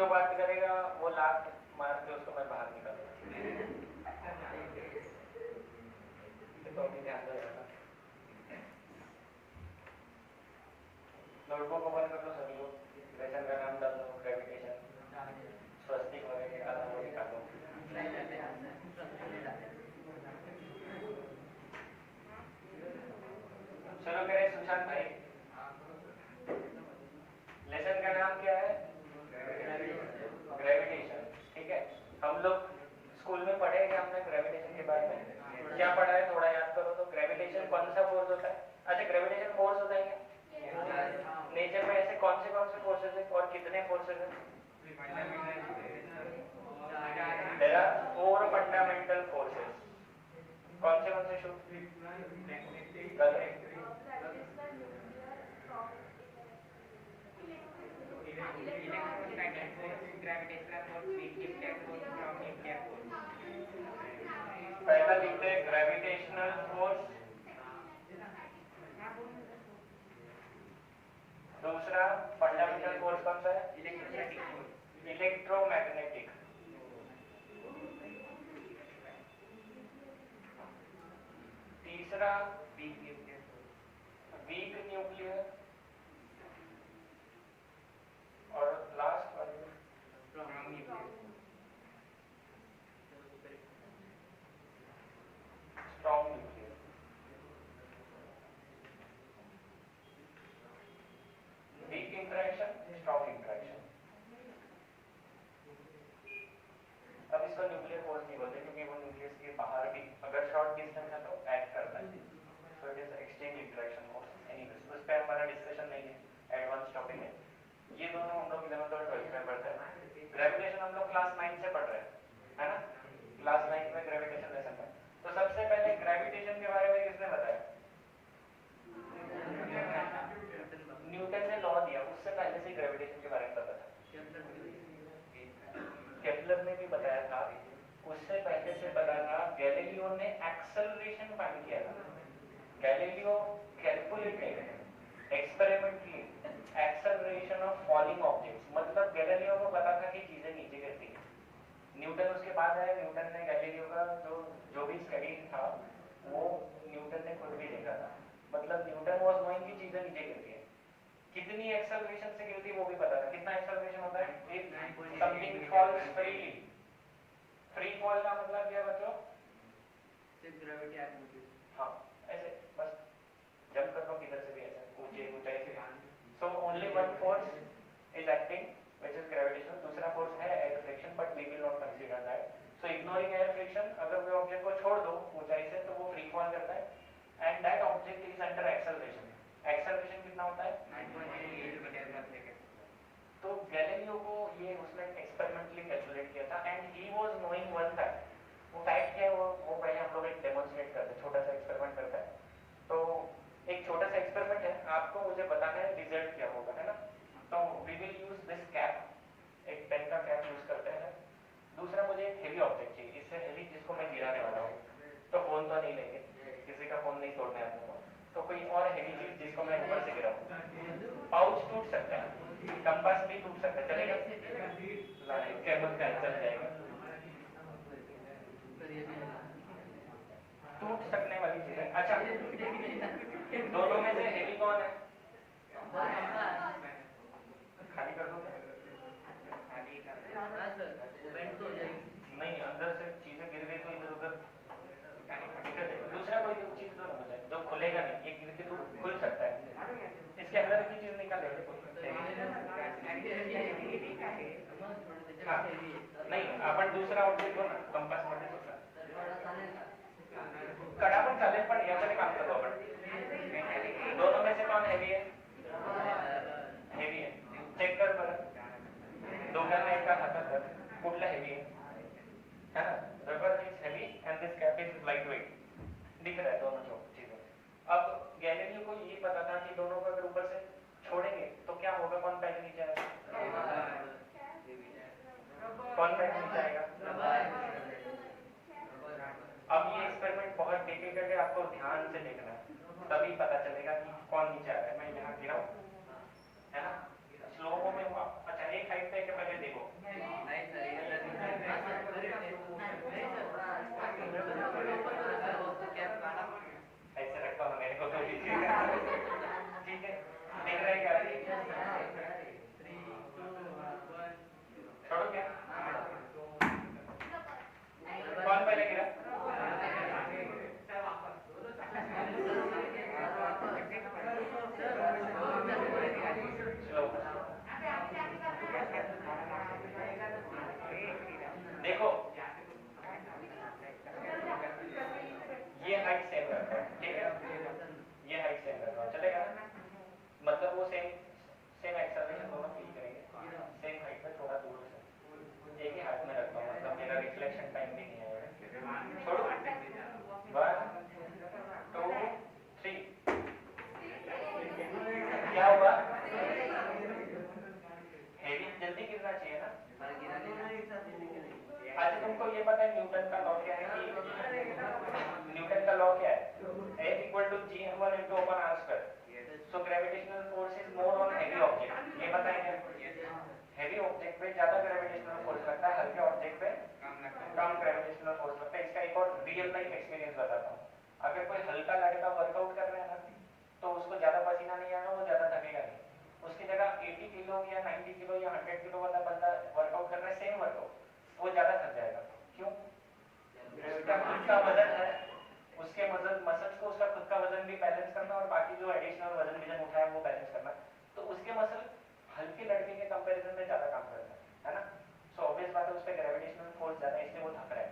जो बात करेगा वो लात मार के उसको मैं बाहर निकालूंगा। तो अभी ध्यान दो यार, नोटबुक ओपन कर लो सभी लोग, लेसन का नाम डाल दो, ग्रेविटेशन, स्वस्तिक वगैरह का नाम निकाल दो। शुरू करें सुशांत भाई। लेसन का नाम क्या है? ग्रेविटेशन। ठीक है, हम लोग स्कूल में पढ़ेंगे हमने ग्रेविटेशन के बारे में। क्या पढ़ा है थोड़ा याद करो तो। ग्रेविटेशन कौन सा फोर्स होता है? अच्छा, ग्रेविटेशन फोर्स होता है क्या? नेचर में ऐसे कौन से फोर्सेस है और कितने फोर्सेस है? There are 4 fundamental forces. कौन से शो? पहला लिखते हैं ग्रेविटेशनल फोर्स, दूसरा फंडामेंटल फोर्स कौन सा है? इलेक्ट्रोमैग्नेटिक। तीसरा वीक न्यूक्लियर, और last strong nuclear. Weak interaction, strong interaction. अब इसको न्यूक्लियर फोर्स नहीं बोलते क्योंकि वो न्यूक्लियस के बाहर भी अगर शॉर्ट डिस्टेंस है तो एक्ट करता है। सो it is exchange interaction force. Anyways उस पर हमारा डिस्कशन नहीं है, एडवांस टॉपिक है। ये दोनों हम लोग 11th और 12th में पढ़ते हैं। ग्रेविटेशन हम लोग क्लास 9 से पढ़ रहे हैं, है ना? क्लास 9 में ग्रेविटेशन लेसन है। तो सबसे पहले ग्रेविटेशन के बारे में किसने बताया? न्यूटन ने लॉ दिया, उससे पहले से ग्रेविटेशन के बारे में पता था। केपलर ने भी बताया था, उससे पहले से पता था। गैलीलियो ने एक्सेलरेशन फाइंड किया था। Galileo calculated experimentally acceleration of falling objects. मतलब गैलीलियो को पता था कि चीजें नीचे गिरती हैं। न्यूटन उसके बाद आया। न्यूटन ने गैलीलियो का जो भी स्टडी था वो न्यूटन ने खुद भी देखा था। मतलब न्यूटन वाज नोइंग कि चीजें नीचे गिरती हैं। कितनी एक्सेलरेशन से गिरती है वो भी पता था। कितना एक्सेलरेशन होता है? If something falls freely. Free fall का मतलब क्या बच्चों? सिर्फ ग्रेविटी एक्ट। हाँ, ऐसे बस जंप कर लो किधर से भी, ऐसे ऊंचाई से। So only one force is acting which is gravitation. दूसरा फोर्स है air friction, but we will not consider that. So ignoring air friction, अगर कोई ऑब्जेक्ट को छोड़ दो ऊंचाई से तो वो फ्री फॉल करता है and that object is under acceleration. Acceleration कितना होता है? 9.8 तो गैलीलियो को ये उसने एक्सपेरिमेंटली कैलकुलेट किया था and he was knowing one fact. वो फैक्ट क्या है वो पहले हम लोग एक डेमोंस्ट्रेट करते हैं, छोटा सा एक्सपेरिमेंट करते हैं। तो एक छोटा सा एक्सपेरिमेंट है, आपको मुझे बताना है रिजल्ट क्या होगा, है ना? तो we will use this cap, एक पेन का कैप यूज करते हैं। दूसरा मुझे एक हेवी ऑब्जेक्ट चाहिए, इससे हेवी जिसको मैं गिराने वाला हूँ। तो फोन तो नहीं लेंगे, किसी का फोन नहीं तोड़ना है अपने को। तो कोई और हेवी चीज जिसको मैं ऊपर से गिराऊं। पाउच टूट सकता है, कंपास भी टूट सकता है, चलेगा? केबल का चल जाएगा। टूट सकने वाली चीज है। अच्छा, दोनों में से हेवी कौन है? खाली कर दो। खाली नहीं, अंदर से चीजें गिर गई तो इधर उधर दिक्कत है। दूसरा कोई चीज तो हो जाए जो खुलेगा नहीं, ये गिर के तो खुल सकता है। इसके अंदर की चीज निकाल लेंगे। हाँ, नहीं आपण दूसरा ऑब्जेक्ट हो ना कंपास मध्ये होता कडा पण चालेल, पण याच्याने काम करतो आपण। दोनों में से कौन हैवी है? हेवी है। चेक कर बरं, दोघांना एका हातात धर, कुठला हेवी है ना? Rubber is heavy and this cap is light weight. दिख रहा है दोनों चीजें। अब गैलीलियो को ये पता था कि दोनों को अगर ऊपर से छोड़ेंगे तो क्या होगा? कौन पहले नीचे आएगा? कौन पहले नीचे आएगा? अब ये एक्सपेरिमेंट बहुत डिफिकल्ट है, आपको ध्यान से देखना है, तभी पता चलेगा कि कौन नीचे आएगा। मैं यहाँ गिराऊं, है ना? स्लो में। अच्छा, एक हाइट पे पहले देखो, देखो ये हाइट सेम रखो, ठीक है, ये हाइट सेम रखो, चलेगा? मतलब वो सेम एक्सेलरेशन दोनों फील करेंगे, सेम हाइट पे थोड़ा दूर से, एक ही हाथ में रखो, मतलब मेरा रिफ्लेक्शन टाइम भी नहीं आएगा। छोड़ो, 1 2 3 क्या हुआ? हेवी जल्दी गिरना चाहिए ना। आज तुमको ये पता है न्यूटन का लॉ क्या है कि न्यूटन का लॉ क्या है? F equal to G m1 into open r square. So gravitational force is more on heavy object. ये पता है क्या? हेवी ऑब्जेक्ट पे ज्यादा ग्रेविटेशनल फोर्स लगता है, हल्के ऑब्जेक्ट पे कम ग्रेविटेशनल फोर्स लगता है। इसका एक और रियल लाइफ एक्सपीरियंस बताता हूँ। अगर कोई हल्का लड़का वर्कआउट कर रहा है ना, तो उसको ज्यादा पसीना नहीं आएगा, वो ज्यादा थकेगा नहीं। उसकी जगह 80 किलो या 90 किलो या 100 किलो वाला बंदा वर्कआउट कर रहा है, सेम वर्कआउट, वो ज्यादा थक जाएगा। क्यों? उसका खुद का वजन है, उसके मसल्स को उसका खुद का वजन भी बैलेंस करना और बाकी जो एडिशनल वजन उठाया वो बैलेंस करना, तो उसके मसल हल्के लड़के के कंपैरिजन में ज्यादा काम करता है ना। सो ऑब्वियस बात है उस पर ग्रेविटेशनल फोर्स ज्यादा है, इसलिए वो थक रहा है।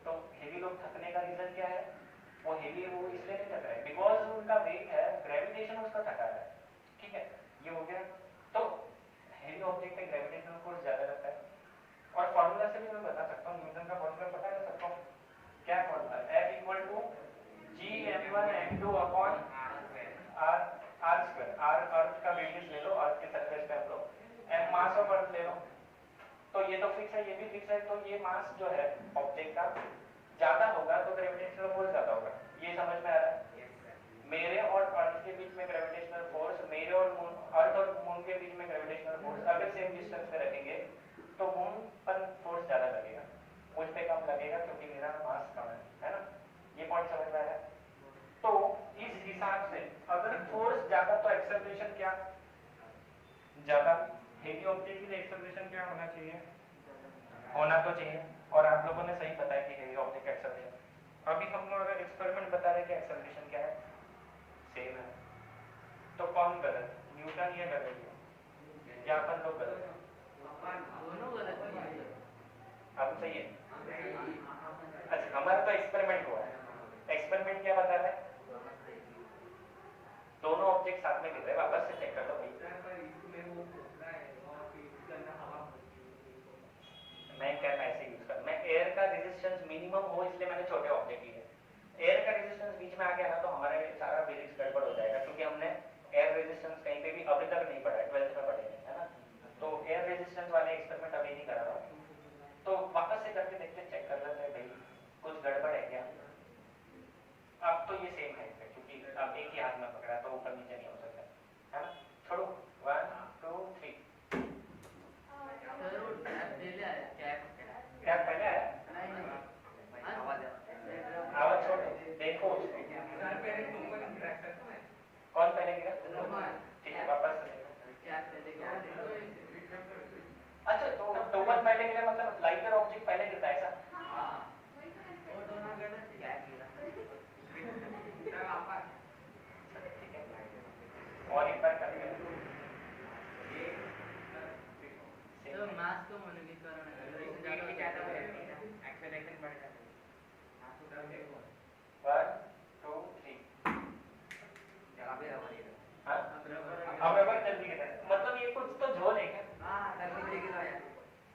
तो हेवी लोग थकने का रीजन क्या है? वो हेवी वो इसलिए नहीं थक रहा है बिकॉज उनका वेट है, ग्रेविटेशन उसका थका रहा है, ठीक है, ये हो गया। तो हेवी ऑब्जेक्ट पे ग्रेविटेशनल फोर्स ज्यादा रहता है। और फॉर्मूला से भी मैं बता सकता हूँ, न्यूटन का फॉर्मूला पता है सबको? क्या formula? F equal to Gm1 m2 upon r square। r अर्थ का रेडियस ले लो, अर्थ के सरफेस पे हम लोग m मास ऑफ अर्थ ले लो, तो ये तो फिक्स है, ये भी फिक्स है। तो ये मास जो है ऑब्जेक्ट का ज्यादा होगा तो ग्रेविटेशनल फोर्स ज्यादा होगा। ये समझ में आ रहा है? मेरे और अर्थ के बीच में ग्रेविटेशनल फोर्स, मेरे और मून, अर्थ और मून के बीच में ग्रेविटेशनल फोर्स अगर सेम डिस्टेंस पे रखेंगे तो मून पर फोर्स ज्यादा लगेगा, मुझ पे कम लगेगा क्योंकि मेरा मास कम है ना। ये पॉइंट समझ में आ रहा है? तो इस हिसाब से अगर फोर्स ज्यादा तो एक्सेलरेशन क्या ज्यादा? हेवी ऑब्जेक्ट के लिए एक्सेलरेशन क्या होना चाहिए? होना तो चाहिए, और आप लोगों ने सही बताया कि हेवी ऑब्जेक्ट एक्सेलरेशन। अभी हम लोग अगर एक्सपेरिमेंट बता रहे हैं कि एक्सेलरेशन क्या है, सेम है, तो कौन गलत? न्यूटन या गैलीलियो? या अपन लोग गलत? दोनों गलत है। अब सही है। अच्छा, हमारा तो एक्सपेरिमेंट हुआ है। एक्सपेरिमेंट क्या बता रहा है? दोनों ऑब्जेक्ट साथ में गिर रहे हैं। वापस से चेक कर लो भाई। मैं क्या ऐसे यूज कर, मैं एयर का रेजिस्टेंस मिनिमम हो इसलिए मैंने छोटे ऑब्जेक्ट लिए। एयर का रेजिस्टेंस बीच में आ गया ना तो हमारे सारा बेसिक्स गड़बड़ हो जाएगा, क्योंकि हमने एयर रेजिस्टेंस कहीं पे भी अभी तक नहीं पढ़ा है, 12th में पढ़ेंगे, है ना। तो एयर रेजिस्टेंस वाले एक्सपेरिमेंट अभी नहीं करा रहा, तो वापस से करके देखते, चेक कर लेते हैं भाई कुछ गड़बड़ है क्या। अब तो ये सेम है क्योंकि अब एक ही हाथ में पकड़ा तो ऊपर नीचे नहीं हो सकता, है ना। छोड़ो, 1 2 3 कैप पहले आया, आवाज छोड़ो, देखो कौन पहले गिरा? ठीक है, वापस से अच्छा, तो टोमन पहले गिरा मतलब लाइटर ऑब्जेक्ट पहले गिरता है ऐसा? और एक बार करेंगे तो मास कम होने के कारण एक्सेलरेशन बढ़ जाता है। 1 2 3 हाँ, अब रबर जल्दी गिरा, मतलब ये कुछ तो झोल है क्या?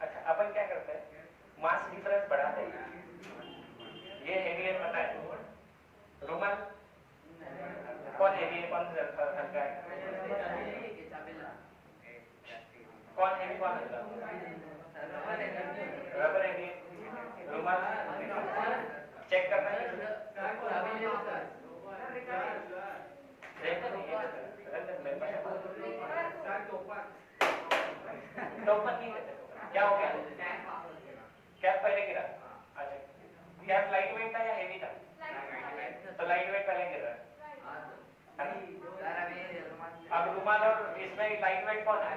अच्छा, अपन क्या करते हैं, मास डिफरेंस बढ़ाते हैं। ये हेवी है पता है, रुमाल कौन हेवी है कौन हल्का है? कौन हेवी कौन हल्का? रबर हेवी, रुमाल चेक करना है। टोपन नहीं लेते, क्या हो गया? कैप पहले गिरा। अच्छा, कैप लाइट वेट था या हेवी था? तो लाइट वेट पहले गिर रहा है। अब रुमाल और इसमें लाइट वेट कौन है?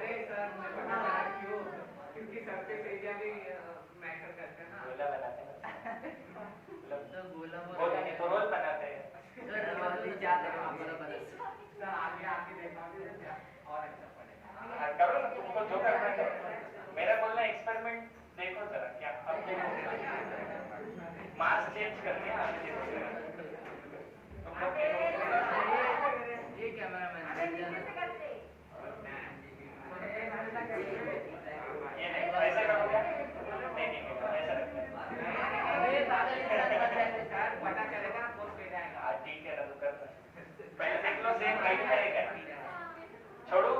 क्योंकि सरफेस एरिया भी मैटर करता है ना। गोला बनाते हैं, तो गोला नहीं तो रोल बनाते हैं। आगे आगे देखा और अच्छा पड़ेगा। करो ना, तुमको जो करना है। मेरा बोलना एक्सपेरिमेंट देखो जरा, क्या अब मास चेंज करके आगे चेंज करेगा। तुम लोग ये कैमरामैन ये नहीं ऐसे करोगे? नहीं नहीं ऐसा रखना है। पता चलेगा ना पोस्ट पे जाएगा। हाँ ठीक है ना, तो कर पहले देख लो सेम हाइट का है क्या। छोड़ो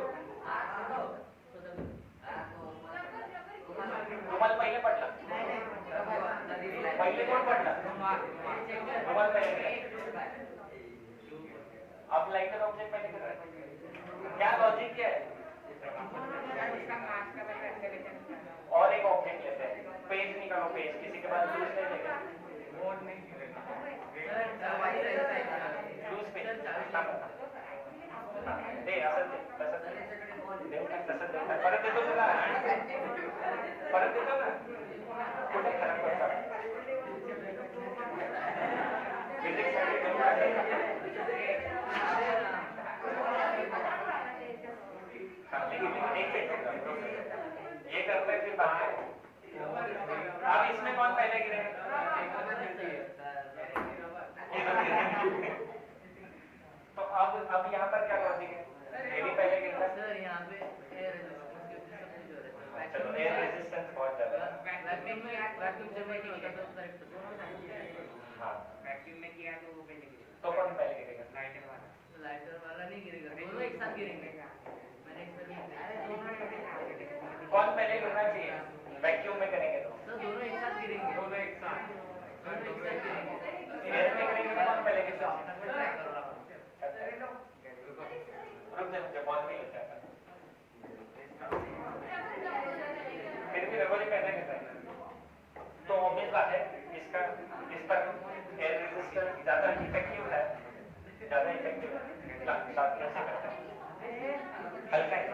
रुमाल पहिले पडला, पहिले कोण पडला? रुमाल पहिले। अब लाइटर ऑब्जेक्ट पहले कर रहे हैं, क्या लॉजिक क्या है? और एक ऑब्जेक्ट लेते हैं, पेज निकालो, पेज किसी के पास लूज नहीं लेगा, लूज पेज दे असं दे, तसं दे, देऊ का तसं देऊ का, परत देतो तुला, परत देतो ना, कुठे खराब करता फिजिक्स साठी देऊ का? लेकिन एक पेज ये करते हैं फिर बात। अब इसमें कौन पहले गिरेगा? तो अब यहाँ पर क्या लॉजिक है? ये भी पहले गिरता है। सर यहाँ पे एयर रेजिस्टेंस चलो एयर रेजिस्टेंस बहुत ज्यादा है। वैक्यूम जब नहीं होता तो करेक्ट हाँ वैक्यूम में किया तो वो पहले गिरेगा। तो कौन पहले गिरेगा? लाइटर वाला। लाइटर वाला नहीं गिरेगा, दोनों एक साथ गिरेंगे। मैंने एक्सपेरिमेंट कौन पहले गिरना चाहिए? वैक्यूम में करेंगे तो सर दोनों एक साथ गिरेंगे, दोनों एक साथ। दोनों एक साथ गिरेंगे। एयर में करेंगे तो कौन पहले गिरता? रुक जा बहुत नहीं होता है, फिर भी रगोली पहले गिरता है। तो ऑब्वियस बात है इसका इस पर एयर रेजिस्टर ज्यादा इफेक्टिव है, ज्यादा इफेक्टिव है, शार्पनेस से करता है, हल्का है,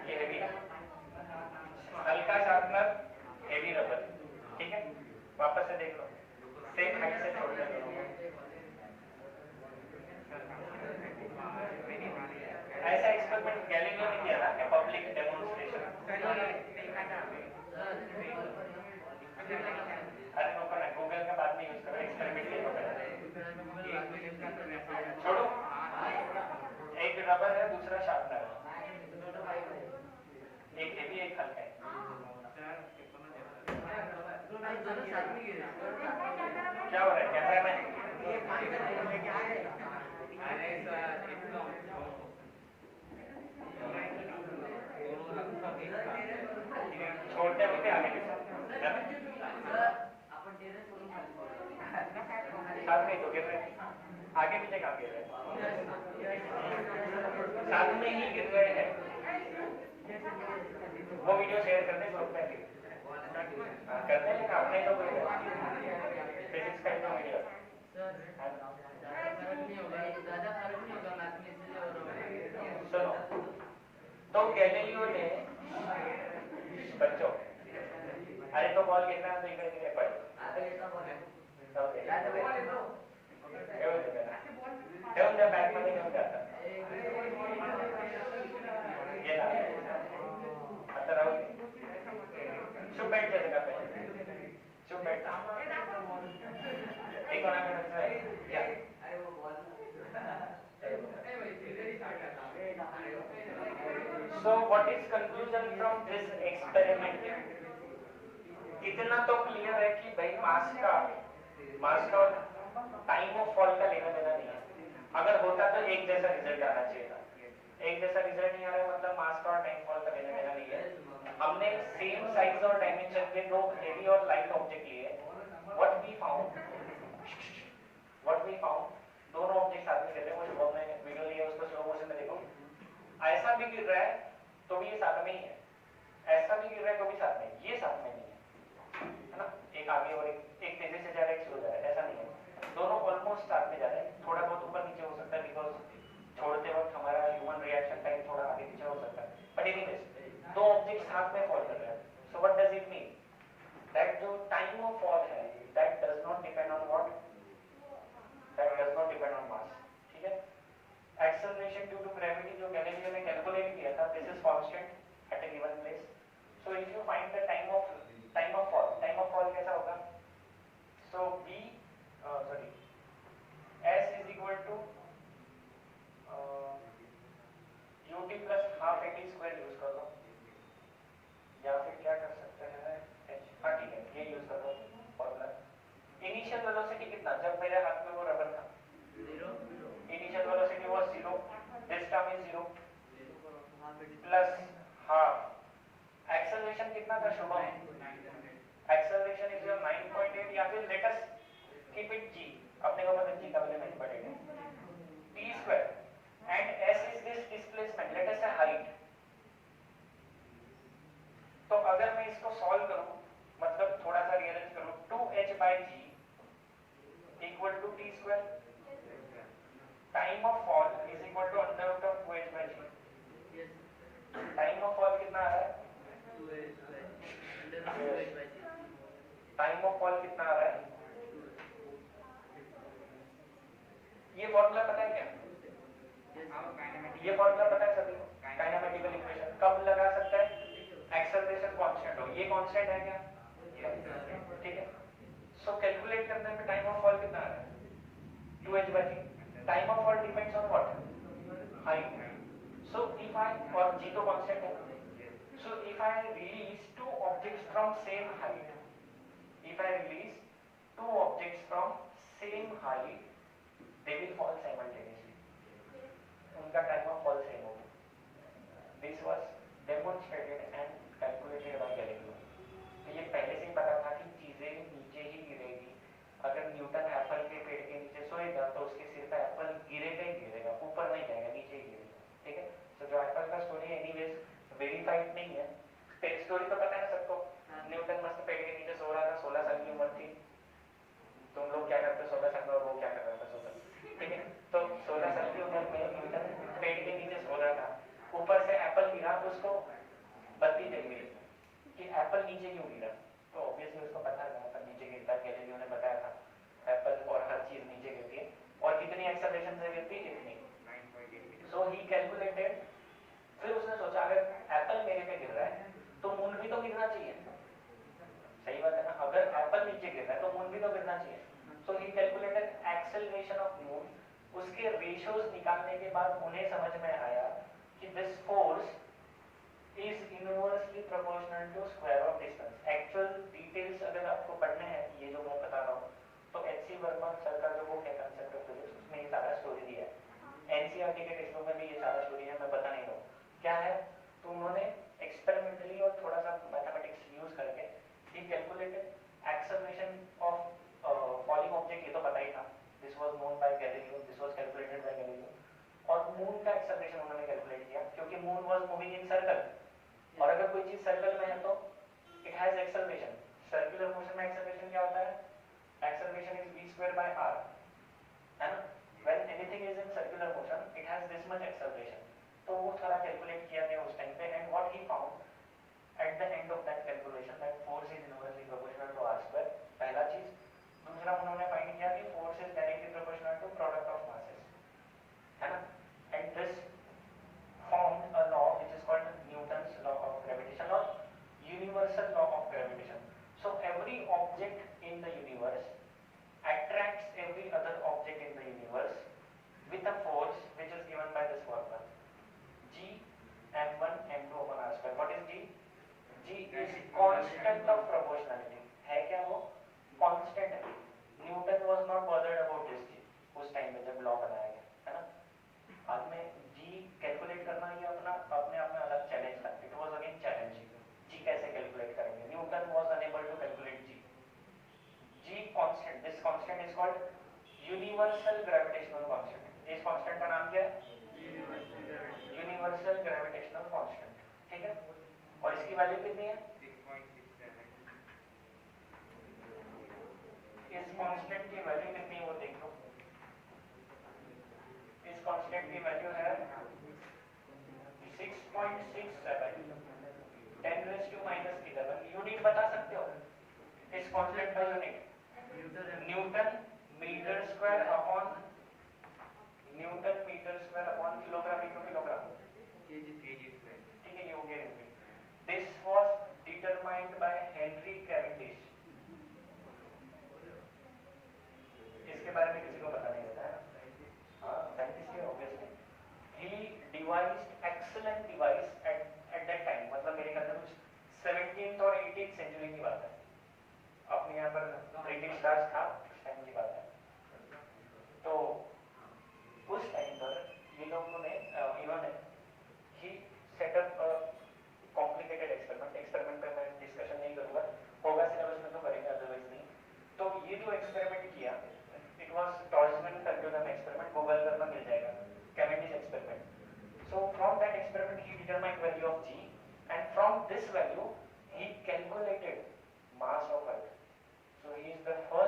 ये हेवी है, हल्का शार्पनर, हेवी रबर, ठीक है। वापस से देख लो, सेम हाइट से छोड़ दे। ऐसा एक्सपेरिमेंट गैलीलियो ने किया था, पब्लिक डेमोन्स्ट्रेशन। अरे नो ना, गूगल का बाद में यूज करो, एक्सपेरिमेंट नहीं होगा। छोड़ो, एक रबर है, दूसरा शार्पनर है, एक हेवी एक हल्का है। दोनों साथ में गिरे। क्या हो रहा है कैमरा में? छोड़ते वक्त आगे साथ में तो गिर रहे, आगे पीछे कहाँ गिर रहे? साथ में ही गिर रहे हैं। वो वीडियो शेयर करने ग्रुप में करते हैं, अपने तो फिजिक्स का वीडियो ज्यादा फर्क नहीं होगा मैथ में, इसलिए और सुनो। तो गैलीलियो ने बच्चों, अरे तो बॉल गिरना तो इधर गिरे पड़े, घेऊन द्या बॅग मध्ये घेऊन द्या गेला आता राहू दे, शुभ भेट देते का पहिले, शुभ भेट एक कोणाकडे आहे या So what is conclusion from this experiment? इतना तो क्लियर है कि भाई मास का टाइम ऑफ फॉल का लेना देना नहीं है। अगर होता तो एक जैसा रिजल्ट आना चाहिए था, एक जैसा रिजल्ट नहीं आ रहा है मतलब मास का और टाइम फॉल का लेना देना नहीं है। हमने सेम साइज और डायमेंशन के दो हेवी और लाइट ऑब्जेक्ट लिए, व्हाट वी फाउंड दोनों ऑब्जेक्ट साथ में गिर रहे हैं। वो शुभम ने वीडियो लिया, उसको स्लो मोशन में देखो, ऐसा भी गिर रहा है तो भी ये साथ में ही है, ऐसा भी गिर रहा है तो भी साथ में, ये साथ में नहीं है ना, एक आगे और एक तेजी से जा रहा है, एक स्लो जा रहा है, ऐसा नहीं है, दोनों ऑलमोस्ट साथ में जा रहे हैं। थोड़ा बहुत ऊपर नीचे हो सकता है बिकॉज छोड़ते वक्त हमारा ह्यूमन रिएक्शन टाइम थोड़ा आगे पीछे हो सकता है, बट एनीवेज दो ऑब्जेक्ट साथ में फॉल कर रहे हैं। So what does it mean? That जो टाइम ऑफ फॉल है that does not depend on what, that does not depend on मास, ठीक है। एक्सेलरेशन ड्यू टू ग्रेविटी जो गैलीलियो ने कैलकुलेट किया था, this is constant at a given place. So if you find the time of fall कैसा होगा? by g equal to t square. Time of fall is equal to under root of 2h by g. Yes. Time of fall कितना आ रहा है? 2h by under root 2h by g. Time of fall कितना आ रहा है? ये formula पता है क्या? ये फॉर्मूला पता है सभी को? काइनेमेटिकल इक्वेशन कब लगा सकता है? एक्सेलरेशन कांस्टेंट हो, ये कांस्टेंट है क्या? ठीक है। सो कैलकुलेट करने में टाइम ऑफ फॉल कितना आ रहा है? 2h by g. Time of fall depends on what? Height. So if I, और g तो कांस्टेंट है, so if I release two objects from same height, if I release two objects from same height, they will fall simultaneously. उनका time of fall same होगा. This was demonstrated and calculated by Galileo. तो ये पहले से ही पता था कि चीजें नीचे ही गिरेगी. अगर न्यूटन एप्पल के पेड़ के नीचे सोएगा तो उसके सिर पे एप्पल गिरेगा ही गिरेगा, ऊपर नहीं जाएगा, नीचे ही गिरेगा. ठीक है. तो जो एप्पल का स्टोरी एनीवेज वेरीफाइड नहीं है. पेड़ स्टोरी तो पता है सबको. न्यूटन मस्त पेड़ के नीचे सो रहा था, 16 साल की उम्र थी. तुम लोग क्या करते 16 साल में और वो क्या कर रहा था 16. ठीक है. तो 16 साल की उम्र में न्यूटन पेड़ के नीचे सो रहा था. ऊपर से एप्पल गिरा, उसको बत्ती जल गई कि एप्पल नीचे क्यों गिरा. तो ऑब्वियसली उसको पता था एप्पल नीचे गिरता है. गैलीलियो ने बताया था एप्पल और हर चीज नीचे गिरती है और कितनी एक्सेलरेशन से गिरती है, इतनी. सो ही कैलकुलेटेड. फिर उसने सोचा अगर एप्पल मेरे पे गिर रहा है तो मून भी तो गिरना चाहिए. सही बात है ना. अगर एप्पल नीचे गिर रहा है तो मून भी तो गिरना चाहिए. So he calculated acceleration of moon. उसके रेशियोज निकालने के बाद उन्हें समझ में आया कि this force is inversely proportional to square of distance. Actual details अगर आपको पढ़ने हैं, ये जो मैं बता रहा हूँ, तो एच.सी. वर्मा सर का जो बुक है कंसेप्ट ऑफ फिजिक्स, उसमें ये सारा स्टोरी दिया है. एनसीईआरटी के टेक्स्ट बुक में भी ये सारा स्टोरी है, मैं बता नहीं रहा हूँ क्या है. तो उन्होंने एक्सपेरिमेंटली और थोड़ा सा मैथमेटिक्स यूज करके ही calculated acceleration of falling object. ये तो पता ही था. This was known by Galileo, this was calculated by Galileo. और मून का एक्सेलरेशन उन्होंने कैलकुलेट किया क्योंकि moon was moving in circle. और अगर कोई चीज सर्कल में है तो it has acceleration. Circular motion में एक्सेलरेशन क्या होता है? Acceleration is v square by r, है ना. When anything is in circular motion it has this much acceleration. तो वो थोड़ा कैलकुलेट किया गया उस टाइम पे. And what he found at the end of that calculation that force is inversely proportional to r square. पहला चीज. दूसरा उन्होंने फाइंड किया कि force is directly proportional to product of masses, है ना. And this found a law which is called Newton's law of gravitation और universal law of gravitation. So every object in the universe attracts every other object in the universe with a force which is given by this formula g m1 m2 upon r square. What is g? g is constant of proportionality. है क्या वो? constant है. Newton was not bothered about this g उस time में जब law बनाया गया, है ना. बाद में g कैलकुलेट करना ये अपना अपने आप में अलग चैलेंज था. It was again challenging. g कैसे कैलकुलेट करेंगे? Newton was unable to calculate g. G constant. This constant is called universal gravitational constant. इस constant का नाम क्या है? Universal gravitational constant. ठीक है. और इसकी वैल्यू कितनी है? 6.67. इस constant की वैल्यू कितनी है वो देख लो. इस constant की वैल्यू है 6.67. 10 raised to minus 11. यूनिट बता सकते हो इस constant का unit? Newton metre square upon kilogram into kilogram. ठीक है, ये हो गया. This was determined by Henry Cavendish. इसके बारे में किसी को पता नहीं होता है. हाँ, साइंटिस्ट है obviously. He devised excellent device at that time. मतलब मेरे ख्याल से कुछ 17th और 18th सेंचुरी की बात है. अपने यहाँ पर ब्रिटिश राज था उस टाइम की बात है. तो उस टाइम पर ये लोगों ने इन्होंने ही सेटअप कॉम्प्लिकेटेड एक्सपेरिमेंट पे मैं डिस्कशन नहीं करूँगा, होगा सिलेबस में तो करेंगे, अदरवाइज नहीं. तो ये जो एक्सपेरिमेंट किया, it was torsion pendulum experiment. Google करना मिल जाएगा, Cavendish experiment. So from that experiment he determined value of G and from this value he calculated mass of Earth. So he is the first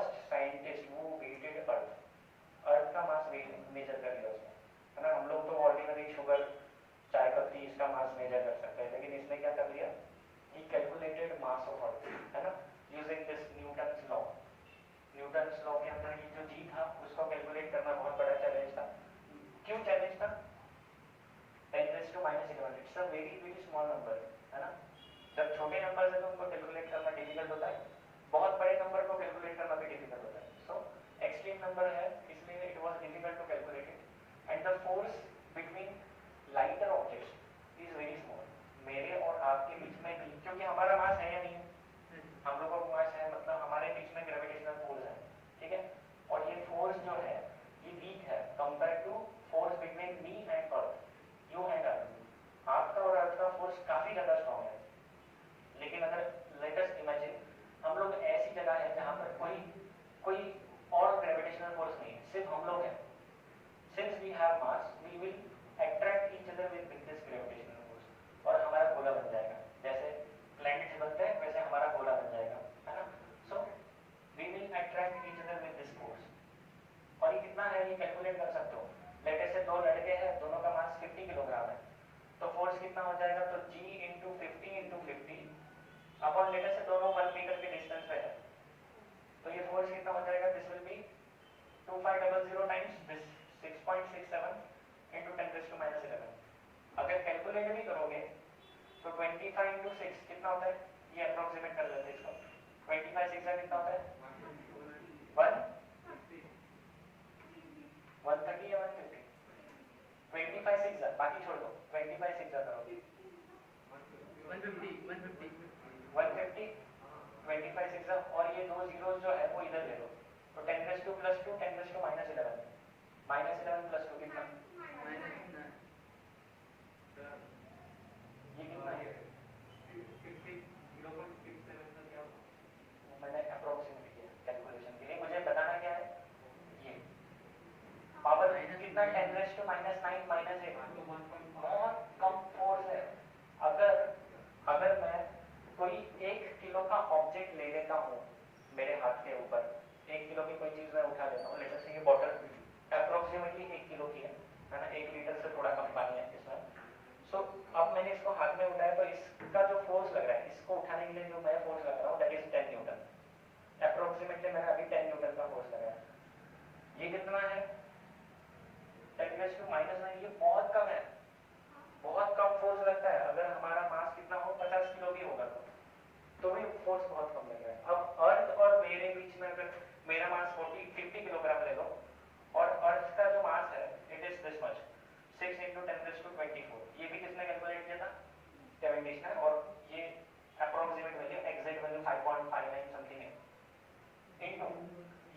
जगह है जहाँ पर कोई और gravitational force नहीं है, सिर्फ हम लोग हैं. Since we have mass, we will attract each other with this gravitational force और हमारा गोला बन जाएगा. जैसे प्लैनेट चिपकते हैं वैसे हमारा गोला बन जाएगा, है ना. So we will attract each other with this force. और ये कितना है ये कैलकुलेट कर सकते हो. लेटे से दो लड़के हैं, दोनों का मास 50 किलोग्राम है, तो फोर्स कितना हो जाएगा, तो G into 50 अपॉन लेटे से दोनों 1 मीटर के डिस्टेंस पे है, तो ये फोर्स कितना हो जाएगा, this will B 2500 times this 6.67 into 10⁻11. अगर कैलकुलेट भी करोगे तो 25 into 6 कितना होता है, ये अप्रोक्सीमेट कर लेते हैं इसको. 25 6 का कितना होता है, 130 या 150. 25 6 बाकी छोड़ दो, 25 6 करो 150 25 6 और ये दो जीरोस जो है वो इधर ले लो, तो 10⁻² + 2 10⁻11 -11 + 2 कितना, ये कितना है, 0.67 मैंने अप्रोक्सीमेट किया कैलकुलेशन के लिए. मुझे बताना क्या है, ये पावर कितना 10⁻⁻9 -8 बहुत कम फोर्स है. अगर मैं कोई 1 किलो का ऑब्जेक्ट ले लेता हूँ मेरे हाथ के ऊपर, 1 किलो की कोई चीज मैं उठा लेता हूँ, लेटर से ये बॉटल अप्रोक्सीमेटली 1 किलो की है ना, 1 लीटर से थोड़ा कम पानी है इसमें. सो अब मैंने इसको हाथ में उठाया तो इसका जो फोर्स लग रहा है, इसको उठाने के लिए जो मैं फोर्स लगा रहा हूँ दैट इज 10 न्यूटन. अप्रोक्सीमेटली मैंने अभी 10 न्यूटन का फोर्स लगाया. ये कितना है 10⁻⁻9, ये बहुत कम है, बहुत कम फोर्स लगता है. अगर हमारा मास कितना हो 50 किलो भी होगा तो भी फोर्स बहुत कम लग रहा है. अब अर्थ और मेरे बीच में अगर मेरा मास 50 किलोग्राम ले लो और अर्थ का जो मास है इट इज दिस मच, 6 × 10⁻24. ये भी किसने कैलकुलेट किया था, कैवेंडिश ने, और ये approximate value exact value 5.59 something है. इनटू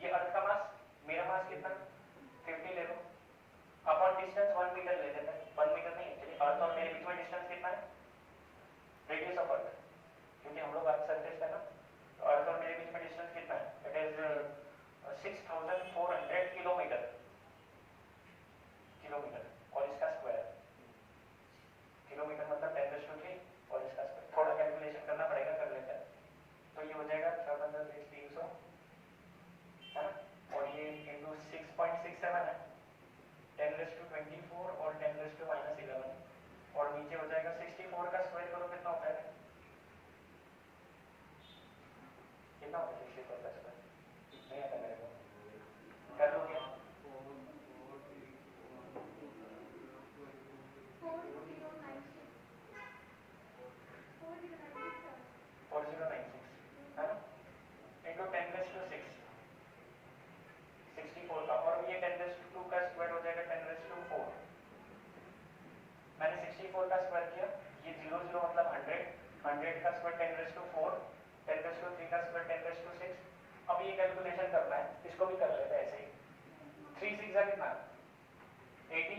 ये अर्थ का मास, मेरा मास कितना 50 ले लो, अपॉन डिस्टेंस 1 मीटर ले लेते हैं. 1 मीटर नहीं एक्चुअली, अर्थ और मेरे बीच में डिस्टेंस कितना है, रेडियस ऑफ अर्थ, क्योंकि हम लोग अर्थ सरफेस पे ना, तो अर्थ और मेरे बीच में डिस्टेंस कितना है, इट इज 6400 किलोमीटर और इसका स्क्वायर, किलोमीटर मतलब 10⁻³ और इसका स्क्वायर. थोड़ा कैलकुलेशन करना पड़ेगा, कर लेते हैं. तो ये हो जाएगा 300 है ना, और ये इंटू 6.67 है, 10⁻24 और 10⁻11 और नीचे हो जाएगा 64 का स्क्वायर करो कितना होता है, कितना होता है 64 का स्क्वायर, नहीं आता मेरे को, कर लो क्या, 4096 है ना, इंटू 10⁻6 64 का, और ये 10⁻² का स्क्वायर हो जाएगा 10⁻4. मैंने 64 का स्क्वायर किया, ये 0 0 मतलब 100 का स्क्वायर 10⁻4, 10⁻3 का स्क्वायर 10⁻6. अब ये कैलकुलेशन करना है, इसको भी कर लेते हैं ऐसे ही. 3 6 कितना 80,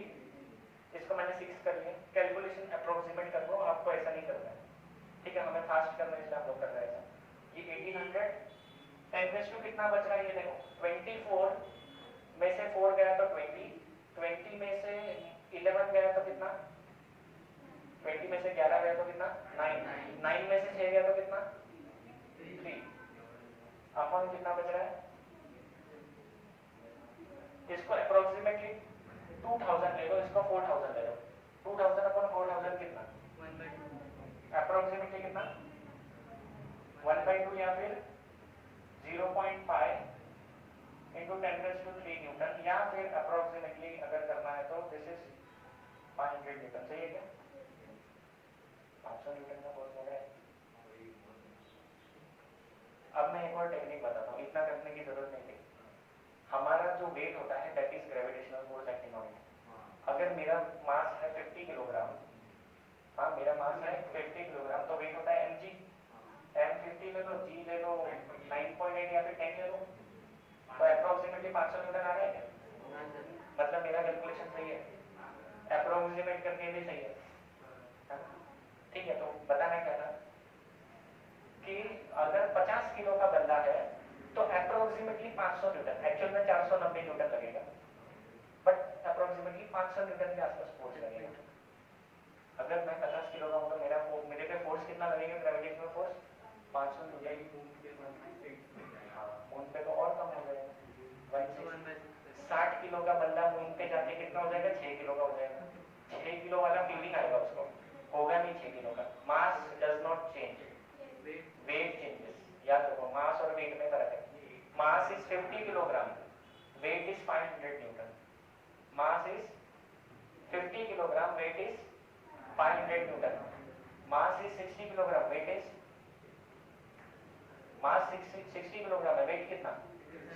इसको मैंने 6 कर लिया. कैलकुलेशन अप्रोक्सीमेट कर लो, आपको ऐसा नहीं करना है, ठीक है, हमें फास्ट करना है इसलिए हम लोग कर रहे हैं. ये 1800 10⁻2 कितना बच रहा है, ये देखो 24 में से 4 गया तो 20 में से 11 गया तो कितना, 20 में से 11 गया तो कितना 9 में से 6 गया तो कितना 3, अपन कितना बच रहा है, इसको अप्रोक्सीमेटली 2000 ले लो, इसको 4000 ले लो. 2000 अपन 4000 कितना, अप्रोक्सीमेटली कितना 1/2 या फिर 0.5 into 10⁻³ न्यूटन, या फिर अप्रोक्सीमेटली अगर करना है तो दिस इज 500 न्यूटन. सही है क्या, 500 न्यूटन का फोर्स हो रहा है. अब मैं एक और टेक्निक बताता हूँ, इतना करने की जरूरत नहीं थी. हमारा जो वेट होता है that is gravitational force acting on it. अगर मेरा मास है 50 किलोग्राम, हाँ मेरा मास है 50 किलोग्राम, तो वेट होता है mg. m 50 ले लो, g ले लो 9.8 या फिर 10 ले लो, तो अप्रोक्सीमेटली 500 न्यूटन आ रहा है क्या, मतलब मेरा कैलकुलेशन सही है, अप्रोक्सीमेट करके भी सही है. ठीक है, तो बताना क्या था कि अगर 50 किलो का बंदा है 500 न्यूटन, एक्चुअल में 490 न्यूटन लगेगा, बट अप्रोक्सीमेटली 500 न्यूटन के आसपास फोर्स लगेगा। अगर मैं 50 किलो का हूँ तो मेरे पे फोर्स कितना लगेगा, ग्रेविटेशनल फोर्स 500 न्यूटन। हाँ, मून पे तो और कम हो जाएगा, 60 किलो का बंदा मून पे जाके कितना हो जाएगा, 6 किलो का हो जाएगा। 6 किलो वाला फीलिंग आएगा उसको, होगा नहीं 6 किलो का। Mass does not change, weight changes. याद रखो, मास और वेट में फर्क है। Mass is 50 kilogram, weight is 500 newton. Mass is 50 kilogram, weight is 500 newton. Mass is 60 kilogram, weight is mass 60 kilogram है, वेट कितना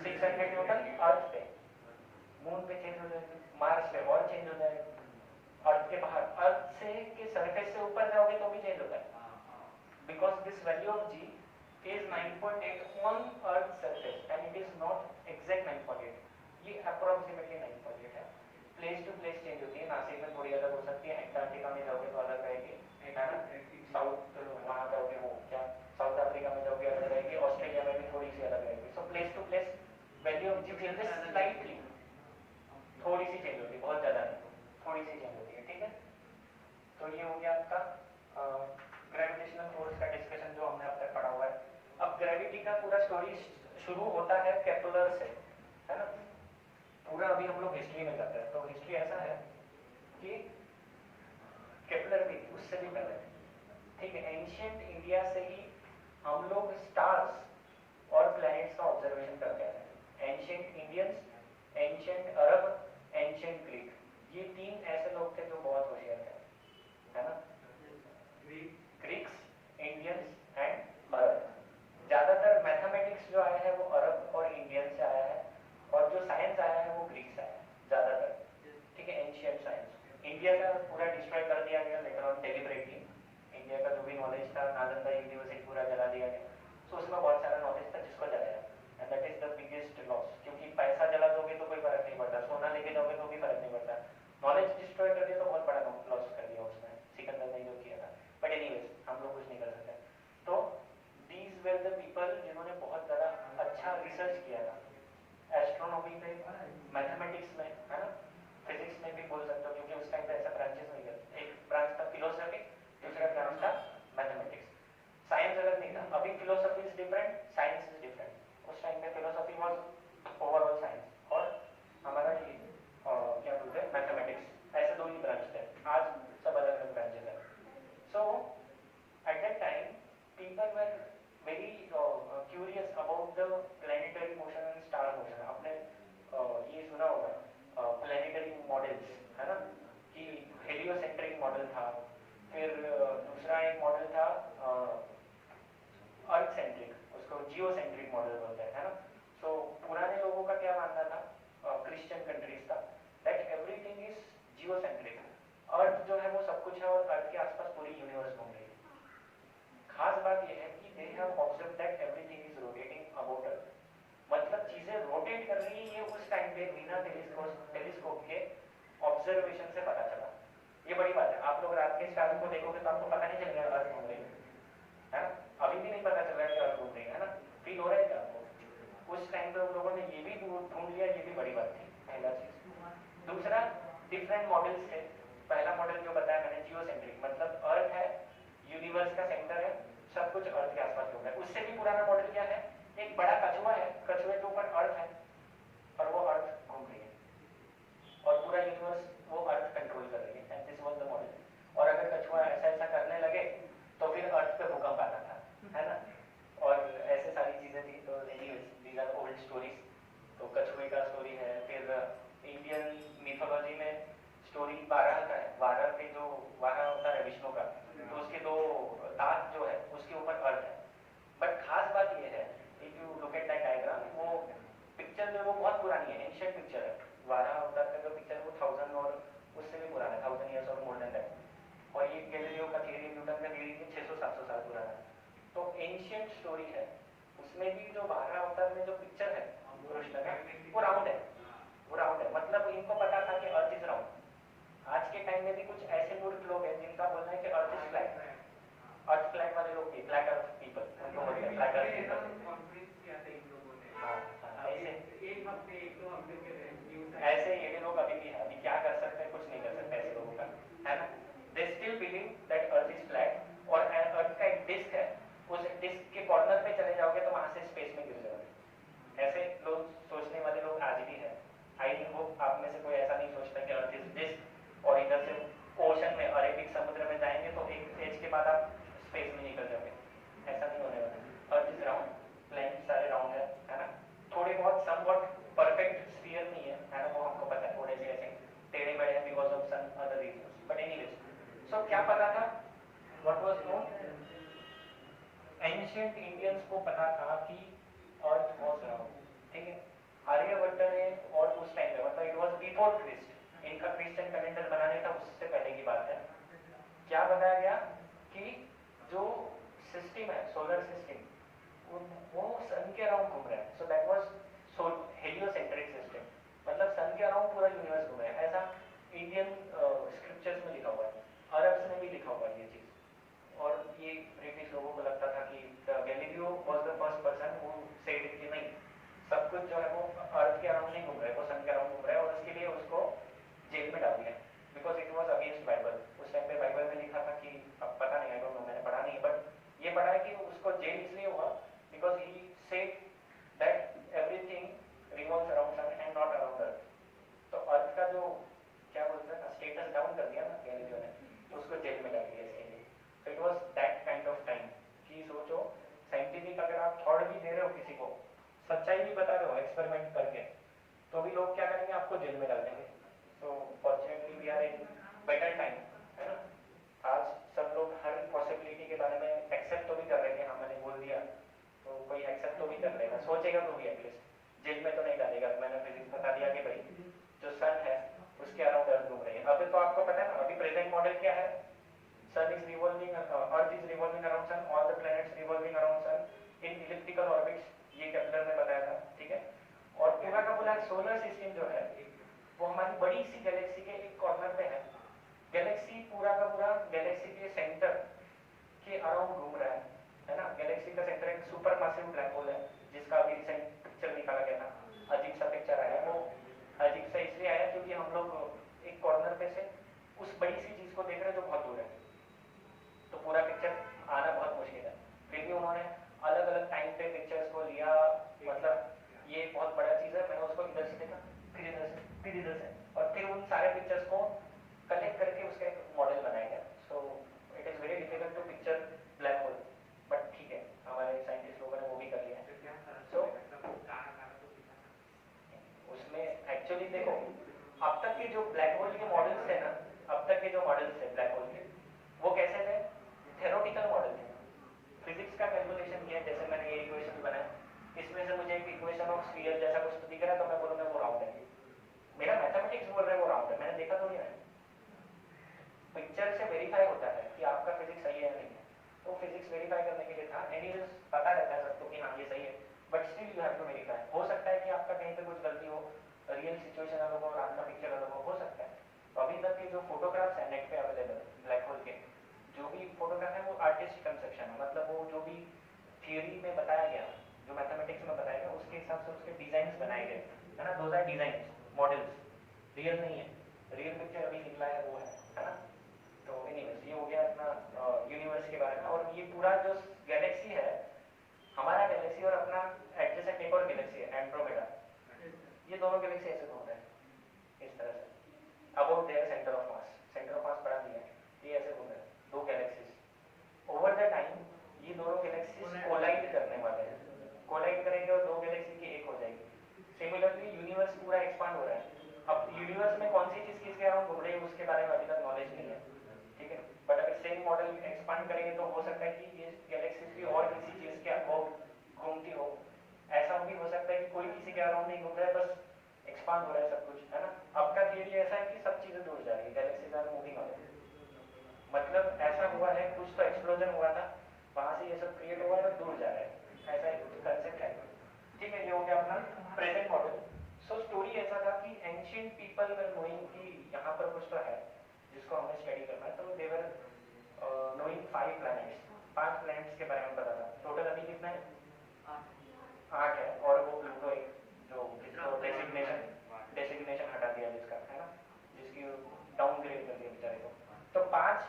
600 न्यूटन। अर्थ पे, मून पे चेंज हो जाएगा, मार्स पे और चेंज हो जाएगा, अर्थ के बाहर, अर्थ से के सरफेस से ऊपर जाओगे तो भी चेंज होता है, because this value of G is 9.8 on earth surface and it is not exact 9.8, ये अप्रोक्सीमेटली 9.8 है। प्लेस टू प्लेस चेंज होती है, नासिक में थोड़ी अलग हो सकती है, एंटार्क्टिका में जाओगे तो अलग रहेगी, है ना, साउथ वहाँ जाओगे वो क्या साउथ अफ्रीका में जाओगे अलग रहेगी, ऑस्ट्रेलिया में भी थोड़ी सी अलग रहेगी। So place to place value of G changes slightly, थोड़ी सी चेंज होती है, बहुत ज्यादा नहीं, थोड़ी सी चेंज होती है, ठीक है। तो ये हो गया आपका ग्रेविटेशनल फोर्स का डिस्कशन जो हमने अब तक पढ़ा हुआ है। अब ग्रेविटी का पूरा स्टोरी शुरू होता है केपलर से, है ना, पूरा अभी हम लोग हिस्ट्री में जाते हैं। तो हिस्ट्री ऐसा है कि केपलर भी उससे भी पहले, ठीक है, एंशिएंट इंडिया से ही हम लोग स्टार्स और प्लैनेट्स का ऑब्जर्वेशन करते हैं। एंशिएंट इंडियंस, एंशिएंट अरब, एंशिएंट ग्रीक, ये तीन ऐसे लोग थे जो बहुत होशियार थे, है ना, ग्रीक्स, इंडियंस एंड अरब। ज्यादातर मैथमेटिक्स जो आया है वो अरब और इंडियन से आया है, और जो साइंस आया है वो ग्रीक से आया है ज्यादातर, ठीक है। एंशिएंट साइंस इंडिया का पूरा डिस्ट्रॉय कर दिया गया लेटर ऑन डेलिबरेटली, इंडिया का जो भी नॉलेज था नालंदा यूनिवर्सिटी पूरा जला दिया गया। तो उसमें बहुत सारा नॉलेज था जिसको जलाया, and that is the biggest loss, क्योंकि पैसा जला दोगे तो कोई फर्क नहीं पड़ता, सोना लेके जाओगे तो भी फर्क नहीं पड़ता, नॉलेज डिस्ट्रॉय कर दिया तो बहुत बड़ा लॉस कर दिया उसने, सिकंदर ने जो किया था। बट एनीवेज हम लोग कुछ नहीं कर सकते। तो दीज वेर द पीपल जिन्होंने बहुत ज़्यादा अच्छा रिसर्च किया था एस्ट्रोनॉमी पे, मैथमेटिक्स में, है ना, फिजिक्स में भी बोल सकते हो, क्योंकि उस टाइम पे ऐसा ब्रांचेस नहीं थे, एक ब्रांच था फिलोसफी, दूसरा ब्रांच था मैथमेटिक्स, साइंस अलग नहीं था। अभी philosophy is different, science is different. उस टाइम पे फिलोसफी वाज ओवरऑल साइंस और हमारा ये क्या बोलते हैं मैथमेटिक्स, ऐसे दो ही ब्रांच थे, आज सब अलग अलग ब्रांचेस हैं। So at that time people were very curious about the planetary motion and star motion. आपने ये सुना होगा प्लैनेटरी मॉडल्स, है ना, कि हेलियोसेंट्रिक मॉडल था, फिर दूसरा एक मॉडल था अर्थ सेंट्रिक, उसको जियोसेंट्रिक मॉडल बोलते हैं, है ना। सो पुराने लोगों का क्या मानना था, क्रिश्चियन कंट्रीज का, दैट एवरीथिंग इज जियोसेंट्रिक, अर्थ जो है वो सब कुछ है और अर्थ के आसपास पूरी यूनिवर्स घूम रही है। खास बात यह है कि they have observed that everything is rotating about earth, मतलब चीजें रोटेट कर रही है, ये उस टाइम पे बिना टेलीस्कोप के ऑब्जर्वेशन से पता चला। ये बड़ी बात है, आप लोग रात के स्टार को देखोगे तो आपको पता नहीं चलेगा अर्थ घूम रही है ना, अभी भी नहीं पता चल रहा है कि अर्थ घूम रही है ना, फील हो रहा है क्या आपको? उस टाइम पे उन लोगों ने ये भी ढूंढ लिया, ये भी बड़ी बात थी, पहला चीज। दूसरा, डिफरेंट मॉडल्स थे। पहला मॉडल जो बताया मैंने जियोसेंट्रिक, मतलब अर्थ है, यूनिवर्स का सेंटर है, सब कुछ अर्थ के आसपास घूम रहा है। उससे भी पुराना मॉडल क्या है, एक बड़ा कछुआ है, कछुए के ऊपर अर्थ है और वो अर्थ घूम रही है और पूरा यूनिवर्स वो अर्थ कंट्रोल कर रही है, and this was the model. और अगर कछुआ ऐसा ऐसा करने लगे तो फिर अर्थ पे भूकंप आता था, है ना, और ऐसे सारी चीजें थी। तो दीज आर ओल्ड स्टोरीज। तो कछुए का स्टोरी है, फिर इंडियन मिथोलॉजी में स्टोरी वाराह का है, वाराह पे जो वाराह होता है विष्णु का, तो उसके दो दांत जो है उसके ऊपर अर्थ है। बट खास बात यह है, if you look at that diagram, वो पिक्चर जो है वो बहुत पुरानी है, एंशिएंट पिक्चर है। वाराह अवतार का जो पिक्चर है वो 1000 और उससे भी पुराना है, 1000 ईयर्स और मोर देन दैट। और ये गैलीलियो का थियरी, न्यूटन का थियरी 600-700 साल पुराना है। तो एंशिएंट स्टोरी है, उसमें भी जो वाराह अवतार में जो पिक्चर है कृष्ण का, वो राउंड है, वो राउंड है, मतलब इनको पता था कि अर्थ इज राउंड। आज के टाइम में भी कुछ ऐसे मूर्ख लोग हैं जिनका बोलना है कि earth is flat, earth flat वाले लोग भी, फ्लैट अर्थ पीपल, उनको बोलते हैं फ्लैट अर्थ पीपल। हाँ, ऐसे एंशियंट इंडियंस को पता था कि अर्थ वाज राउंड, ठीक है। आर्यभट्ट ने, और उस टाइम में मतलब इट वाज बिफोर क्रिस्ट, इनका क्रिश्चियन कैलेंडर बनाने था उससे पहले की बात है, क्या बताया गया कि जो सिस्टम है सोलर सिस्टम वो सन के अराउंड घूम रहा है। So that was heliocentric system, मतलब सन के अराउंड पूरा यूनिवर्स घूम रहा है, ऐसा इंडियन स्क्रिप्चर्स में लिखा हुआ है, अरब्स में भी लिखा हुआ है ये चीज। और ये ब्रिटिश लोगों को लगता था कि Galileo was the first person who said कि नहीं, सब कुछ जो है वो अर्थ के अराउंड नहीं घूम रहा है, वो सन के अराउंड घूम रहा है, और उसके लिए उसको जेल में डाल दिया because it was against Bible. उस टाइम पे बाइबल में लिखा था कि, अब पता नहीं, आई डोंट नो, मैंने पढ़ा नहीं, बट ये पढ़ा है कि उसको जेल इसलिए हुआ because he said that everything revolves around sun and not around earth. तो अर्थ का जो क्या बोलते हैं ना, स्टेटस डाउन कर दिया ना गैलीलियो ने, तो उसको जेल में डाल दिया इसके लिए। तो it was that kind of time कि सोचो साइंटिफिक अगर आप थॉट भी दे रहे हो किसी को, सच्चाई भी बता रहे हो एक्सपेरिमेंट करके, तो भी लोग क्या करेंगे, आपको जेल में डाल देंगे। तो fortunately we are in better time, है ना। आज सब लोग हर पॉसिबिलिटी के बारे में एक्सेप्ट तो भी कर रहे हैं, हाँ मैंने बोल दिया तो कोई एक्सेप्ट तो भी कर लेगा, सोचेगा तो भी एटलीस्ट, जेल में तो नहीं डालेगा। मैंने फिजिक्स बता दिया कि भाई जो सन है उसके अराउंड अर्थ घूम रही है। अभी तो आपको पता है ना, अभी प्रेजेंट मॉडल क्या है, sun is revolving, earth is revolving around sun, all the planets revolving around sun in elliptical orbits, ये केपलर ने बताया था, ठीक है। और पूरा का पूरा सोलर सिस्टम जो है वो हमारी बड़ी सी गैलेक्सी के एक कॉर्नर पे है। गैलेक्सी पूरा का पूरा गैलेक्सी के सेंटर के अराउंड घूम रहा है ना। गैलेक्सी का सेंटर एक सुपर मासिव ब्लैक होल है, जिसका अभी रिसेंट पिक्चर निकाला गया था, अजीब सा पिक्चर आया। वो अजीब सा इसलिए आया क्योंकि हम लोग एक कॉर्नर पे से उस बड़ी सी चीज को देख रहे हैं जो बहुत दूर है, तो पूरा पिक्चर आना बहुत मुश्किल है। फिर भी उन्होंने अलग अलग टाइम पे पिक्चर्स को लिया, मतलब ये बहुत बड़ा चीज है, मैंने उसको इधर से देखा, फिर इधर से, फिर इधर से, और फिर उन सारे पिक्चर्स को कलेक्ट करके उसका एक मॉडल बनाया गया। So it is very difficult to picture black hole, but ठीक है हमारे साइंटिस्ट लोगों ने वो भी कर लिया है। सो उसमें एक्चुअली देखो, अब तक के जो ब्लैक होल के मॉडल्स थे ना, अब तक के जो मॉडल्स थे ब्लैक होल के, वो कैसे थे, थ्योरेटिकल मॉडल थे, फिजिक्स का कैलकुलेशन किया। जैसे मैंने ये इक्वेशन बनाया, इसमें से मुझे एक इक्वेशन ऑफ स्फीयर जैसा कुछ तो दिख रहा है, तो मैं बोलूंगा वो राउंड है, मेरा मैथमेटिक्स बोल रहा है वो राउंड है, मैंने देखा तो नहीं है। पिक्चर से वेरीफाई होता है कि आपका फिजिक्स सही है या नहीं है, तो फिजिक्स वेरीफाई करने के लिए था। एनीवेज पता रहता है सबको कि हाँ ये सही है, but still you have to verify. हो सकता है कि आपका कहीं पे कुछ गलती हो, रियल सिचुएशन अलग हो और आपका पिक्चर अलग हो सकता है। तो अभी तक के जो फोटोग्राफ्स है नेट पे अवेलेबल ब्लैक होल के, जो भी फोटोग्राफ है वो आर्टिस्ट कंसेप्शन है, मतलब वो जो भी थियरी में बताया गया, जो मैथमेटिक्स में बताया गया, उसके हिसाब से उसके डिजाइन्स बनाए गए, है ना। Those are designs, models, real नहीं है। रियल पिक्चर अभी निकला है वो है ना। तो एनीवेज ये हो गया अपना यूनिवर्स के बारे में। और ये पूरा जो गैलेक्सी है, हमारा गैलेक्सी और अपना एडजेसेंट एक और गैलेक्सी है एंड्रोमेडा, ये दोनों गैलेक्सी ऐसे घूम रहे हैं इस तरह से, about their centre of mass. Centre of mass पढ़ा दिया है, ये ऐसे घूम रहे हैं दो गैलेक्सीज। ओवर द टाइम ये दोनों गैलेक्सीज कोलाइड करने वाले हैं, कोलाइड करेंगे और दो गैलेक्सी की एक हो जाएगी। सिमिलरली यूनिवर्स पूरा एक्सपांड हो रहा है। अब यूनिवर्स में कौन सी चीज किसके अराउंड घूम रही है उसके बारे में अभी तक नॉलेज नहीं है, ठीक है। बट अगर सेम मॉडल एक्सपांड करेंगे तो हो सकता है कि ये गैलेक्सीज भी और किसी चीज के अबाउट घूमती हो। ऐसा भी हो सकता है कि कोई किसी के अराउंड नहीं घूम रहा है, बस एक्सपांड हो रहा है सब कुछ, है ना। अब का थियरी ऐसा है कि सब चीजें दूर जा रही है, गैलेक्सीज आर मूविंग ऑन, मतलब ऐसा हुआ है, कुछ तो एक्सप्लोजन हुआ था, वहां से ये सब क्रिएट हुआ है और दूर जा रहा है, ऐसा एक कंसेप्ट है, ठीक है। ये हो गया अपना प्रेजेंट मॉडल। सो स्टोरी ऐसा था कि एंशिएंट पीपल वर नोइंग कि यहाँ पर कुछ तो है जिसको हमें स्टडी करना है। तो दे वर नोइंग 5 प्लैनेट्स, 5 प्लैनेट्स के बारे में पता था। टोटल अभी कितना है, 8 है, और वो प्लूटो एक जो डेसिग्नेशन हटा दिया जिसका, है ना, जिसकी डाउनग्रेड कर दिया बेचारे को। तो 5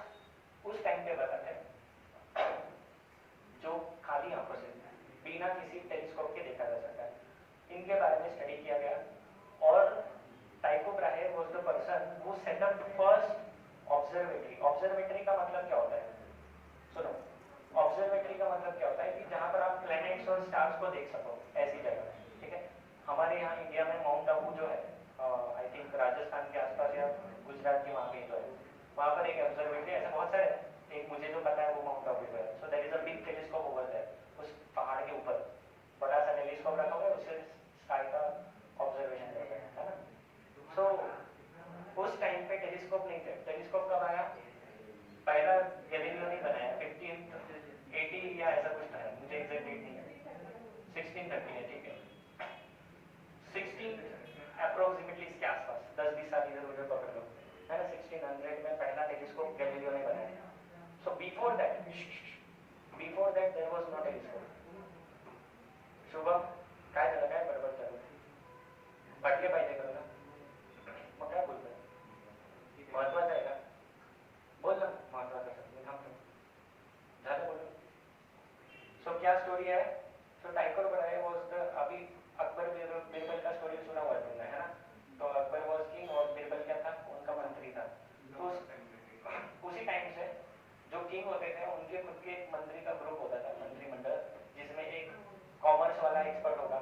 उस टाइम पे पता है जो खाली आंखों से बिना किसी टेलीस्कोप के देखा जा सकता है, इनके बारे में स्टडी किया गया। और Tycho Brahe was the person who set up the first observatory. Observatory का मतलब क्या होता है, सुनो, ऑब्जर्वेटरी का मतलब क्या होता है कि जहां पर आप planet before that there was no telescope. Shubham काय झालं, काय बडबड चालू पटले पाहिजे का तुला? मग काय बोलतोय? महत्वाचं आहे का? बोल ना महत्वाचं आहे. मी थांबतो. झालं बोलून. सो क्या स्टोरी है? सो टाइको ब्राहे वाज द, अभी अकबर बीरबल का स्टोरी सुना हुआ है तुमने, है ना? तो अकबर वाज किंग और बीरबल क्या था? उनका मंत्री था. तो उसी टाइम से जो किंग होते थे उनके खुद के एक मंत्री का ग्रुप होता था, मंत्रिमंडल, जिसमें एक कॉमर्स वाला एक्सपर्ट होगा,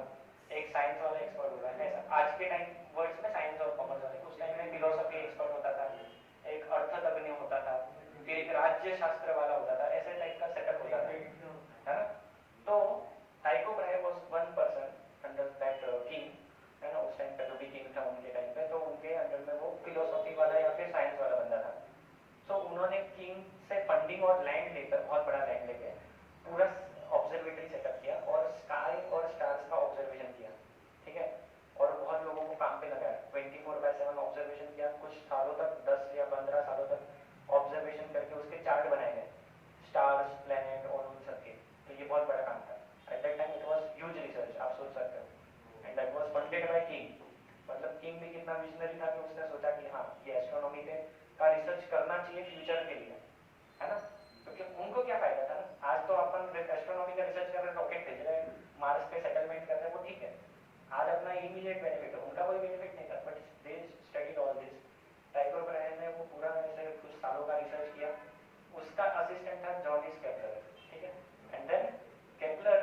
एक साइंस वाला एक्सपर्ट होगा. ऐसा आज के टाइम वर्ड्स में साइंस और कॉमर्स वाले, उस टाइम में फिलोसफी एक्सपर्ट होता था, एक अर्थतज्ञ होता था, फिर एक राज्य शास्त्र वाला होता था. ऐसे टाइप का सेटअप होता था, है ना? तो Tycho Brahe was one person under that king, है ना? उस टाइम पे जो भी किंग था उनके टाइम पे, तो उनके अंडर में वो फिलोसफी वाला या फिर साइंस वाला बंदा था. तो उन्होंने किंग से फंडिंग और लैंड लेकर, बहुत बड़ा लैंड लेके पूरा ऑब्जर्वेटरी सेटअप किया और स्काई और स्टार्स का ऑब्जर्वेशन किया. ठीक है? और बहुत लोगों को काम पे लगाया. 24/7 ऑब्जर्वेशन किया. कुछ सालों तक, 10 या 15 सालों तक ऑब्जर्वेशन करके उसके चार्ट बनाए गए, स्टार्स, प्लैनेट और उन सब के. तो ये बहुत बड़ा काम था. Eight that time it was huge research, आप सोच सकते हो. And that was funded by king. मतलब किंग भी कितना विजनरी था कि उसने सोचा कि हाँ, ये एस्ट्रोनॉमी पे का रिसर्च करना चाहिए फ्यूचर के लिए, है ना? क्योंकि उनको क्या फायदा था ना. आज तो अपन एस्ट्रोनॉमी का रिसर्च कर रहे हैं, रॉकेट भेज रहे हैं, मार्स पे सेटलमेंट कर रहे हैं, वो ठीक है. आज अपना इमीडिएट बेनिफिट है, उनका कोई बेनिफिट नहीं था. But they studied all this. Tycho Brahe ने वो पूरा ऐसे कुछ सालों का रिसर्च किया. उसका असिस्टेंट था जॉन केपलर. ठीक है? And then Kepler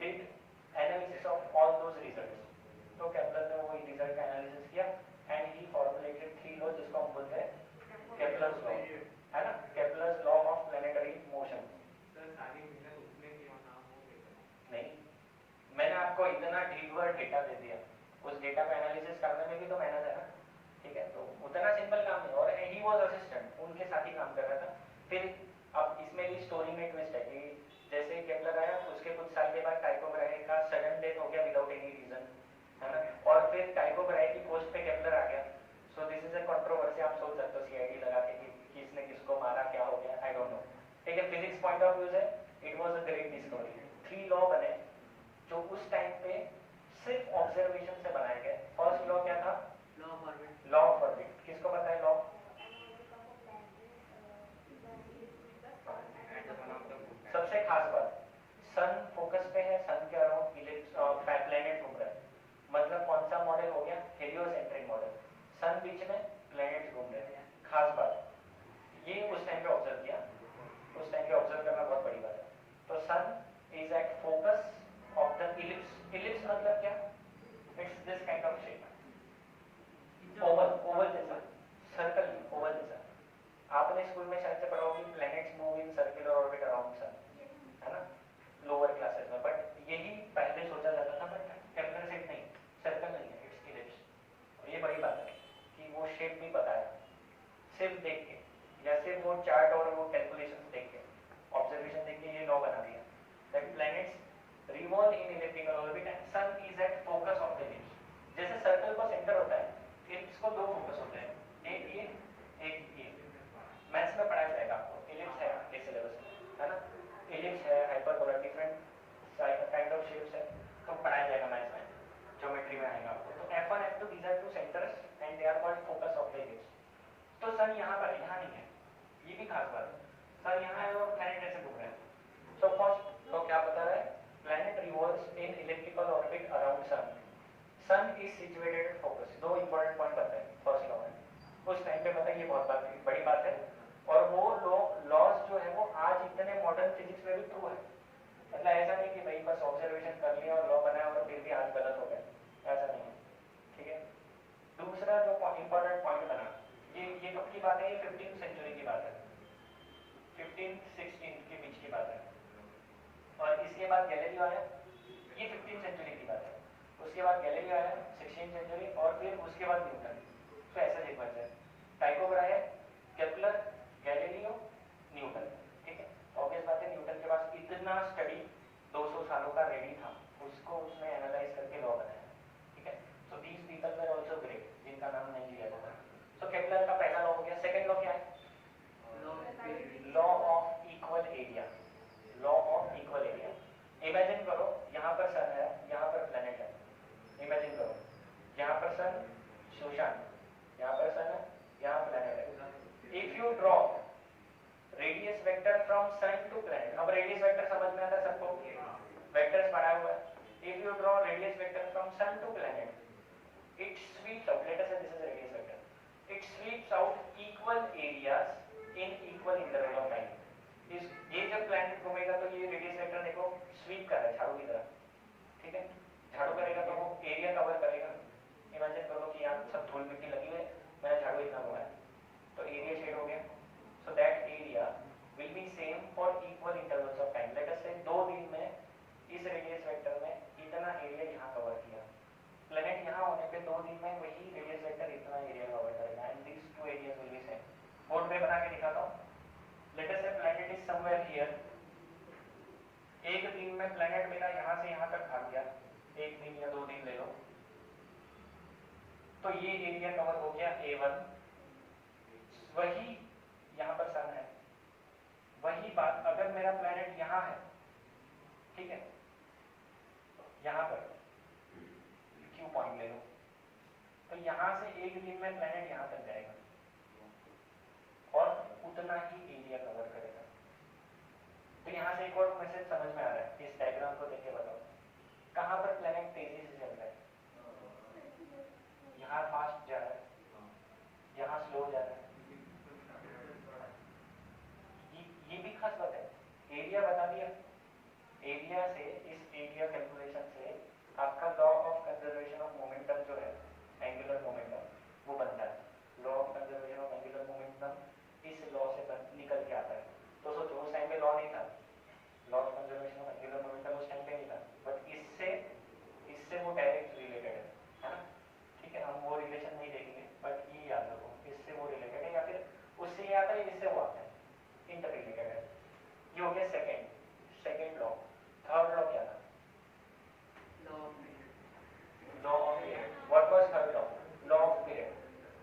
did analysis of all those results. तो केपलर ने वो रिजल्ट का एनालिसिस किया एंड ही फॉर्मुलेटेड 3 लॉ, जिसको हम बोलते हैं केपलर्स लॉ, है ना? Kepler's law of planetary motion. नहीं, मैंने आपको इतना ढीलवर डेटा दे दिया, उस डेटा पे एनालिसिस करने में भी तो मेहनत है ना. ठीक है? तो उतना सिंपल काम नहीं. और ही वाज असिस्टेंट, उनके साथ ही काम कर रहा था. फिर अब इसमें भी स्टोरी में ट्विस्ट है कि जैसे केपलर आया, उसके कुछ साल के बाद टाइको ब्राहे का सडन डेथ हो गया विदाउट एनी रीजन, है ना? और फिर टाइको ब्राहे की पोस्ट पे केपलर आ गया. सो दिस इज अ कंट्रोवर्सी. आप सोच सकते हो सीआईडी लगा के कि किसने किसको मारा, क्या हो गया, आई डोंट नो. ठीक है? फिजिक्स पॉइंट ऑफ व्यू से it was a great discovery. 3 law बने जो उस टाइम पे सिर्फ ऑब्जर्वेशन से बनाए गए. फर्स्ट लॉ क्या था? Law of orbit. Law of orbit. किसको पता है लॉ? सबसे खास बात, सन फोकस पे है, सन के अराउंड प्लैनेट घूम रहा है. मतलब कौन सा मॉडल हो गया? Heliocentric model. सन बीच में, प्लैनेट्स घूम रहे हैं. खास बात ये उस टाइम पे ऑब्जर्व किया. उस टाइम पे ऑब्जर्व करना बहुत बड़ी बात है. तो sun is at focus of the ellipse. Ellipse मतलब क्या? It's this kind of shape, oval, oval जैसा, सर्कल नहीं, ओवल जैसा. आपने स्कूल में शायद से पढ़ा होगा planets move in circular orbit around sun, है ना? लोअर क्लासेस में. बट यही पहले सोचा जाता था. बट केपलर सेट नहीं, सर्कल नहीं है, इट्स इलिप्स. और ये बड़ी बात है कि वो शेप भी बताया सिर्फ देख के, या सिर्फ वो चार्ट और वो कैलकुलेशंस देख के, ऑब्जर्वेशन देख के ये लॉ बना दिया that planets revolve in elliptical orbit and sun is at focus of the ellipse. जैसे सर्कल का सेंटर होता है, इलिप्स को 2 फोकस होते हैं, एक ये, एक ये. मैथ्स में पढ़ाया जाएगा आपको. इलिप्स है आपके सिलेबस में, है ना? इलिप्स है, hyperbola, different kind of shapes है, तो पढ़ाया जाएगा मैथ्स में, ज्योमेट्री में आएगा आपको. तो F1 F2 these are 2 centers and they are called focus of the ellipse. तो सन यहाँ पर, यहाँ नहीं है. ये भी खास बात है. सन यहाँ है और प्लैनेट ऐसे घूम रहे हैं. सो फर्स्ट तो क्या बता रहा है? Planet revolves in elliptical orbit around sun. Sun is situated at focus. 2 important point बताए फर्स्ट लॉ में. उस टाइम पे पता, ये बहुत बड़ी बात है. और वो लॉज जो है वो आज इतने मॉडर्न फिजिक्स में भी ट्रू है. मतलब ऐसा नहीं कि भाई बस ऑब्जर्वेशन कर लिया और लॉ बनाया और फिर भी आज गलत हो गया, ऐसा नहीं है. ठीक है? दूसरा जो इंपॉर्टेंट पॉइंट बना, ये कब की बात है? ये 15th सेंचुरी की बात है, 15th-16th के बीच की बात है. और इसके बाद गैलीलियो आया, ये 15th सेंचुरी की बात है. उसके बाद गैलीलियो आया 16th सेंचुरी, और फिर उसके बाद न्यूटन. तो ऐसा देखा जाए, टाइको ब्राहे, केपलर, गैलीलियो, न्यूटन. ठीक है? ऑब्वियस बात है, न्यूटन के पास इतना स्टडी 200 सालों का रेडी था, उसको उसने एनालाइज करके लॉ बनाया. ठीक है? So these people were also great, जिनका नाम नहीं लिया जाता. सो केपलर का पहला लॉ हो गया. सेकंड लॉ क्या है? Law of equal area. vector from sun to planet, it sweeps out, let us say this is a radius vector, it sweeps out equal areas in equal interval of time. इस ये जब planet घूमेगा तो ये radius vector देखो sweep कर रहा है झाड़ू की तरह, ठीक है, झाड़ू करेगा तो वो एरिया कवर करेगा. इमेजिन करो कि यहाँ सब धूल मिट्टी लगी हुई है, मैंने झाड़ू इतना घुमाया तो एरिया शेड हो गया. So that area will be same for equal intervals of time. Let us से 2 दिन में इस रेडियस वेक्टर में इतना एरिया यहाँ कवर किया. प्लैनेट यहाँ होने पे 2 दिन में वही रेडियस वेक्टर इतना एरिया कवर करेगा and this two areas will be same. Board पे बना के दिखाता हूँ. लेट अस से प्लैनेट इज समवेयर हियर. एक दिन में प्लैनेट मेरा यहाँ से यहाँ तक भाग गया, 1 दिन या 2 दिन ले लो, तो ये एरिया कवर हो गया A1. वही यहाँ पर सन है. वही बात अगर मेरा प्लैनेट यहाँ है, ठीक है, यहाँ पर Q पॉइंट ले लो, तो यहाँ से एक दिन में प्लैनेट यहाँ तक जाएगा और उतना ही एरिया कवर करेगा. तो यहाँ से एक और मैसेज समझ में आ रहा है. इस डायग्राम को देख के बताओ कहाँ पर प्लैनेट तेजी से चल रहा है. यहाँ फास्ट जा रहा है, यहाँ स्लो जा रहा है. ये भी खास बात है. एरिया बता दिया. एरिया से इस एरिया कैलकुलेशन से आपका law of conservation of momentum जो है, एंगुलर मोमेंटम, वो बनता है. Law of conservation of angular momentum इस लॉ से निकल के आता है. तो सोचो उस टाइम पे लॉ नहीं था, law of conservation of angular momentum उस टाइम पे नहीं था, बट इससे वो डायरेक्ट रिलेटेड है ना. ठीक है, हम वो रिलेशन नहीं देखेंगे, बट ये याद रखो इससे वो रिलेटेड है या फिर उससे ये आता है इससे वो आता है, इंटर रिलेटेड है. ये हो गया सेकेंड लॉ. थर्ड लॉ क्या था? Law of period. What was third law? Law of period.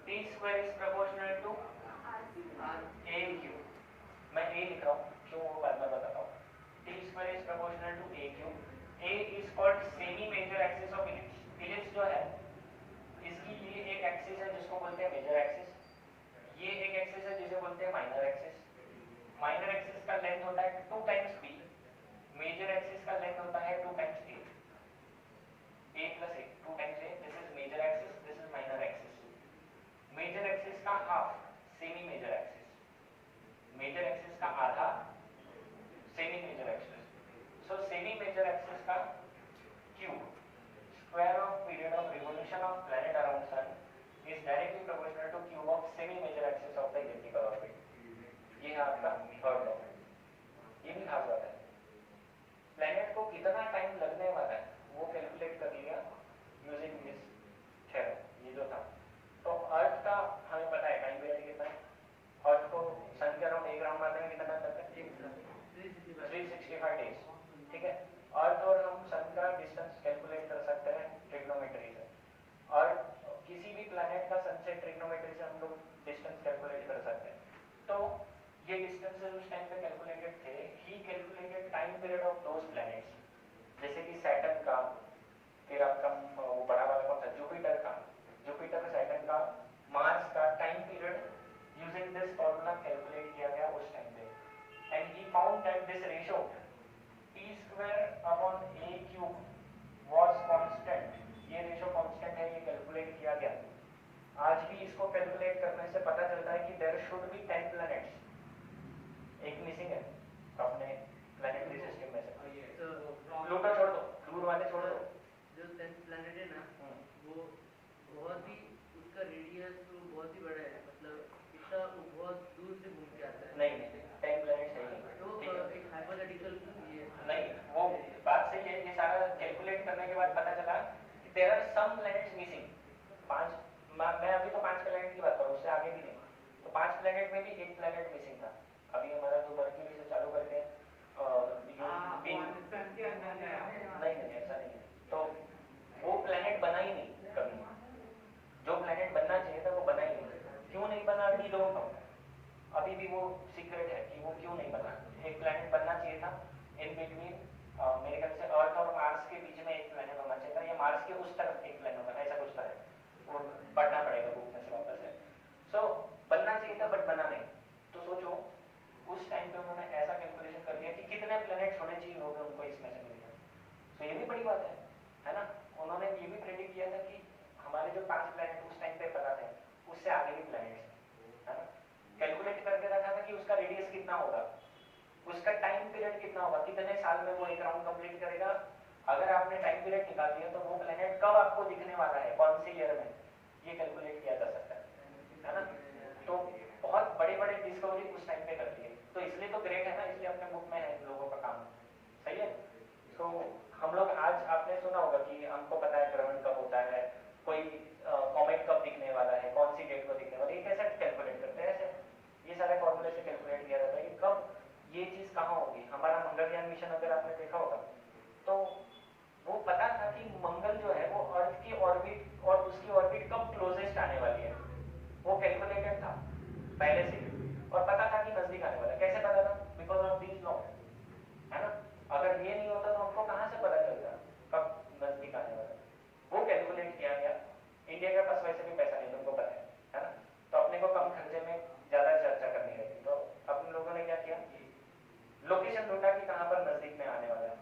T square is proportional to AQ. मैं A लिख रहा हूँ, क्यों वो बाद में बताता हूँ. T square is proportional to AQ. A is called semi major axis of ellipse. ellipse जो है इसकी ये एक एक्सिस है जिसको बोलते हैं मेजर एक्सिस. ये एक एक्सिस है जिसे बोलते हैं माइनर एक्सिस. माइनर एक्सिस का लेंथ होता है 2 टाइम्स b. मेजर एक्सिस का लेंथ होता है 2 times a. a plus a, 2 times a. This is major axis, this is minor axis. Major axis का half semi major axis. Major axis का आधा semi major axis. So semi major axis का cube, square of period of revolution of planet around sun is directly proportional to cube of semi major axis of the elliptical orbit. ये है आपका third law. ये भी खास बात है. Planet को कितना टाइम लगने वाला है वो कैलकुलेट कर लिया यूजिंग दिस थ्योरम. ये जो था, तो अर्थ का हमें पता है टाइम पीरियड कितना है. अर्थ को सन के अराउंड एक राउंड मारने में कितना टाइम लगता है? 365 डेज. ठीक है. अर्थ और हम सन का डिस्टेंस कैलकुलेट कर सकते हैं ट्रिग्नोमेट्री से. और किसी भी प्लैनेट का सन से ट्रिग्नोमेट्री से हम लोग डिस्टेंस कैलकुलेट कर सकते हैं. तो ये डिस्टेंसेस उस टाइम पे कैलकुलेटेड थे. He calculated time period of those planets, जैसे कि सैटर्न का, फिर आपका वो बड़ा वाला कौन सा, जुपिटर का, जुपिटर सैटर्न का, मार्स का time period using this formula calculate किया गया उस टाइम पे. And he found that this ratio T square upon A cube was constant. ये रेशो कांस्टेंट है, ये कैलकुलेट किया गया. आज भी इसको कैलकुलेट करने से पता चलता है कि देयर शुड बी 10 प्लैनेट्स. एक मिसिंग है अपने प्लैनेटरी सिस्टम में से. प्लूटो छोड़ दो, दूर वाले छोड़ दो. जो 10 प्लैनेट है ना, वो बहुत ही, उसका रेडियस तो बहुत ही बड़ा है. मतलब इतना वो बहुत दूर से घूम के आता है. नहीं 10 प्लैनेट्स है नहीं. तो एक हाइपोथेटिकल नहीं, वो बात सही है. ये सारा कैलकुलेट करने के बाद पता चला कि there are some planets missing. 5, मैं अभी तो 5 प्लैनेट की बात कर रहा हूँ, उससे आगे भी नहीं. तो 5 प्लैनेट में भी एक प्लैनेट मिसिंग था. अभी हमारा जो मर्क्यूरी से चालू करके नहीं ऐसा नहीं है. तो वो प्लैनेट बना ही नहीं कभी. जो प्लैनेट बनना चाहिए था वो बना ही नहीं. क्यों नहीं बना वी डोंट नो. अभी भी वो सीक्रेट है कि वो क्यों नहीं बना. एक प्लैनेट बनना चाहिए था इन बिटवीन, मेरे ख्याल से अर्थ और मार्स के बीच में एक प्लैनेट होना चाहिए था, या मार्स के उस तरफ एक प्लैनेट होना, ऐसा कुछ था. वो पढ़ना पड़ेगा बुक में से वापस से. सो बनना चाहिए था बट बना नहीं. तो सोचो उस टाइम पे उन्होंने ऐसा कैलकुलेशन कर दिया कि कितने प्लैनेट्स होने चाहिए होंगे उनको इसमें से मिल गया. तो ये भी बड़ी बात है ना. उन्होंने पीरियड कितना होगा, कितने साल में वो एक राउंड कंप्लीट करेगा। अगर आपने टाइम पीरियड निकाल दिया तो वो प्लेनेट कब आपको दिखने वाला है, कौन सी ईयर में, ये कैलकुलेट किया जा सकता है ना। तो बहुत बड़े बड़े डिस्कवरी उस टाइम पे करती है, तो इसलिए तो ग्रेट है ना, इसलिए अपने बुक में है लोगों का काम, सही है। तो हम लोग आज, आपने सुना होगा कि हमको पता है ग्रहण कब होता है, कोई कॉमेट कब दिखने वाला है, कौन सी डेट को दिखने वाला है, ये कैसे कैलकुलेट करते हैं, ऐसे ये सारे फॉर्मूले से कैलकुलेट किया जाता है कि कब ये चीज कहाँ होगी। हमारा मंगलयान मिशन अगर आपने देखा होगा तो वो पता था कि मंगल जो है वो अर्थ की ऑर्बिट और उसकी ऑर्बिट कब क्लोजेस्ट आने वाली है, वो कैलकुलेटेड था पहले से, और पता था कि नजदीक आने वाला है। कैसे पता था? बिकॉज ऑफ दीज लॉ, है ना। अगर ये नहीं होता तो हमको कहाँ से पता चलता कब नजदीक आने वाला है, वो कैलकुलेट किया गया। इंडिया के पास वैसे भी पैसा नहीं, तुमको पता है ना, तो अपने को कम खर्चे में ज्यादा चर्चा करनी रहती, तो अपने लोगों ने क्या किया, लोकेशन ढूंढा कि कहाँ पर नजदीक में आने वाला है,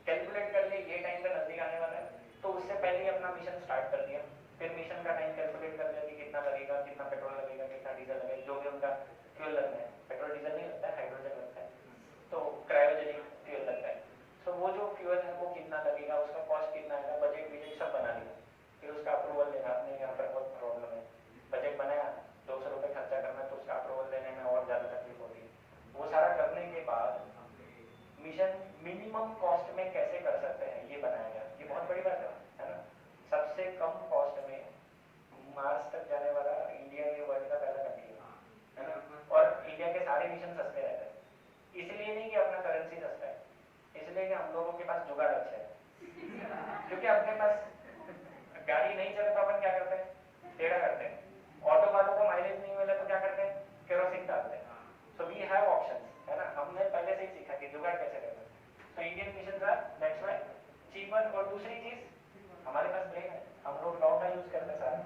कैलकुलेट कर लिए ये टाइम पे नजदीक आने वाला है, तो उससे पहले ही अपना मिशन स्टार्ट कर दिया। फिर मिशन का टाइम कैलकुलेट कर लिया कि कितना लगेगा, कितना पेट्रोल लगेगा, कितना डीजल लगेगा, जो भी उनका फ्यूल लगना है, पेट्रोल डीजल नहीं लगता है, हाइड्रोजन लगता है, तो क्रायोजेनिक फ्यूल लगता है। तो वो जो फ्यूल है वो कितना लगेगा, उसका कॉस्ट कितना आएगा, बजट विजेट सब बना लिया। फिर उसका अप्रूवल लेना, अपने यहाँ पर बहुत प्रॉब्लम है, बजट बनाया 200 रुपये खर्चा करना, तो उसका अप्रूवल लेने में और ज़्यादा तकलीफ होती है। वो सारा करने के बाद मिशन मिनिमम कॉस्ट में कैसे कर सकते हैं ये बनाया गया। ये बहुत बड़ी बात है ना। सबसे कम कॉस्ट में मार्स तक जाने वाला इंडिया ये वर्ल्ड का पहला कंट्री है ना, और इंडिया के सारे मिशन सस्ते रहते हैं। इसलिए नहीं कि अपना करेंसी सस्ता है, इसलिए कि हम लोगों के पास जुगाड़ अच्छा है। क्योंकि अपने पास गाड़ी नहीं चले तो अपन क्या करते हैं, टेढ़ा करते हैं। ऑटो वालों को माइलेज नहीं मिले तो क्या करते हैं, केरोसिन डालते हैं। सो वी हैव ऑप्शंस, है ना, हमने पहले से ही सीखा कि जुगाड़ कैसे करना है। तो इंडियन मिशन का दैट्स व्हाई चीपर। और दूसरी चीज, हमारे पास ब्रेन है, हम लोग लॉ का यूज करते हैं सारा,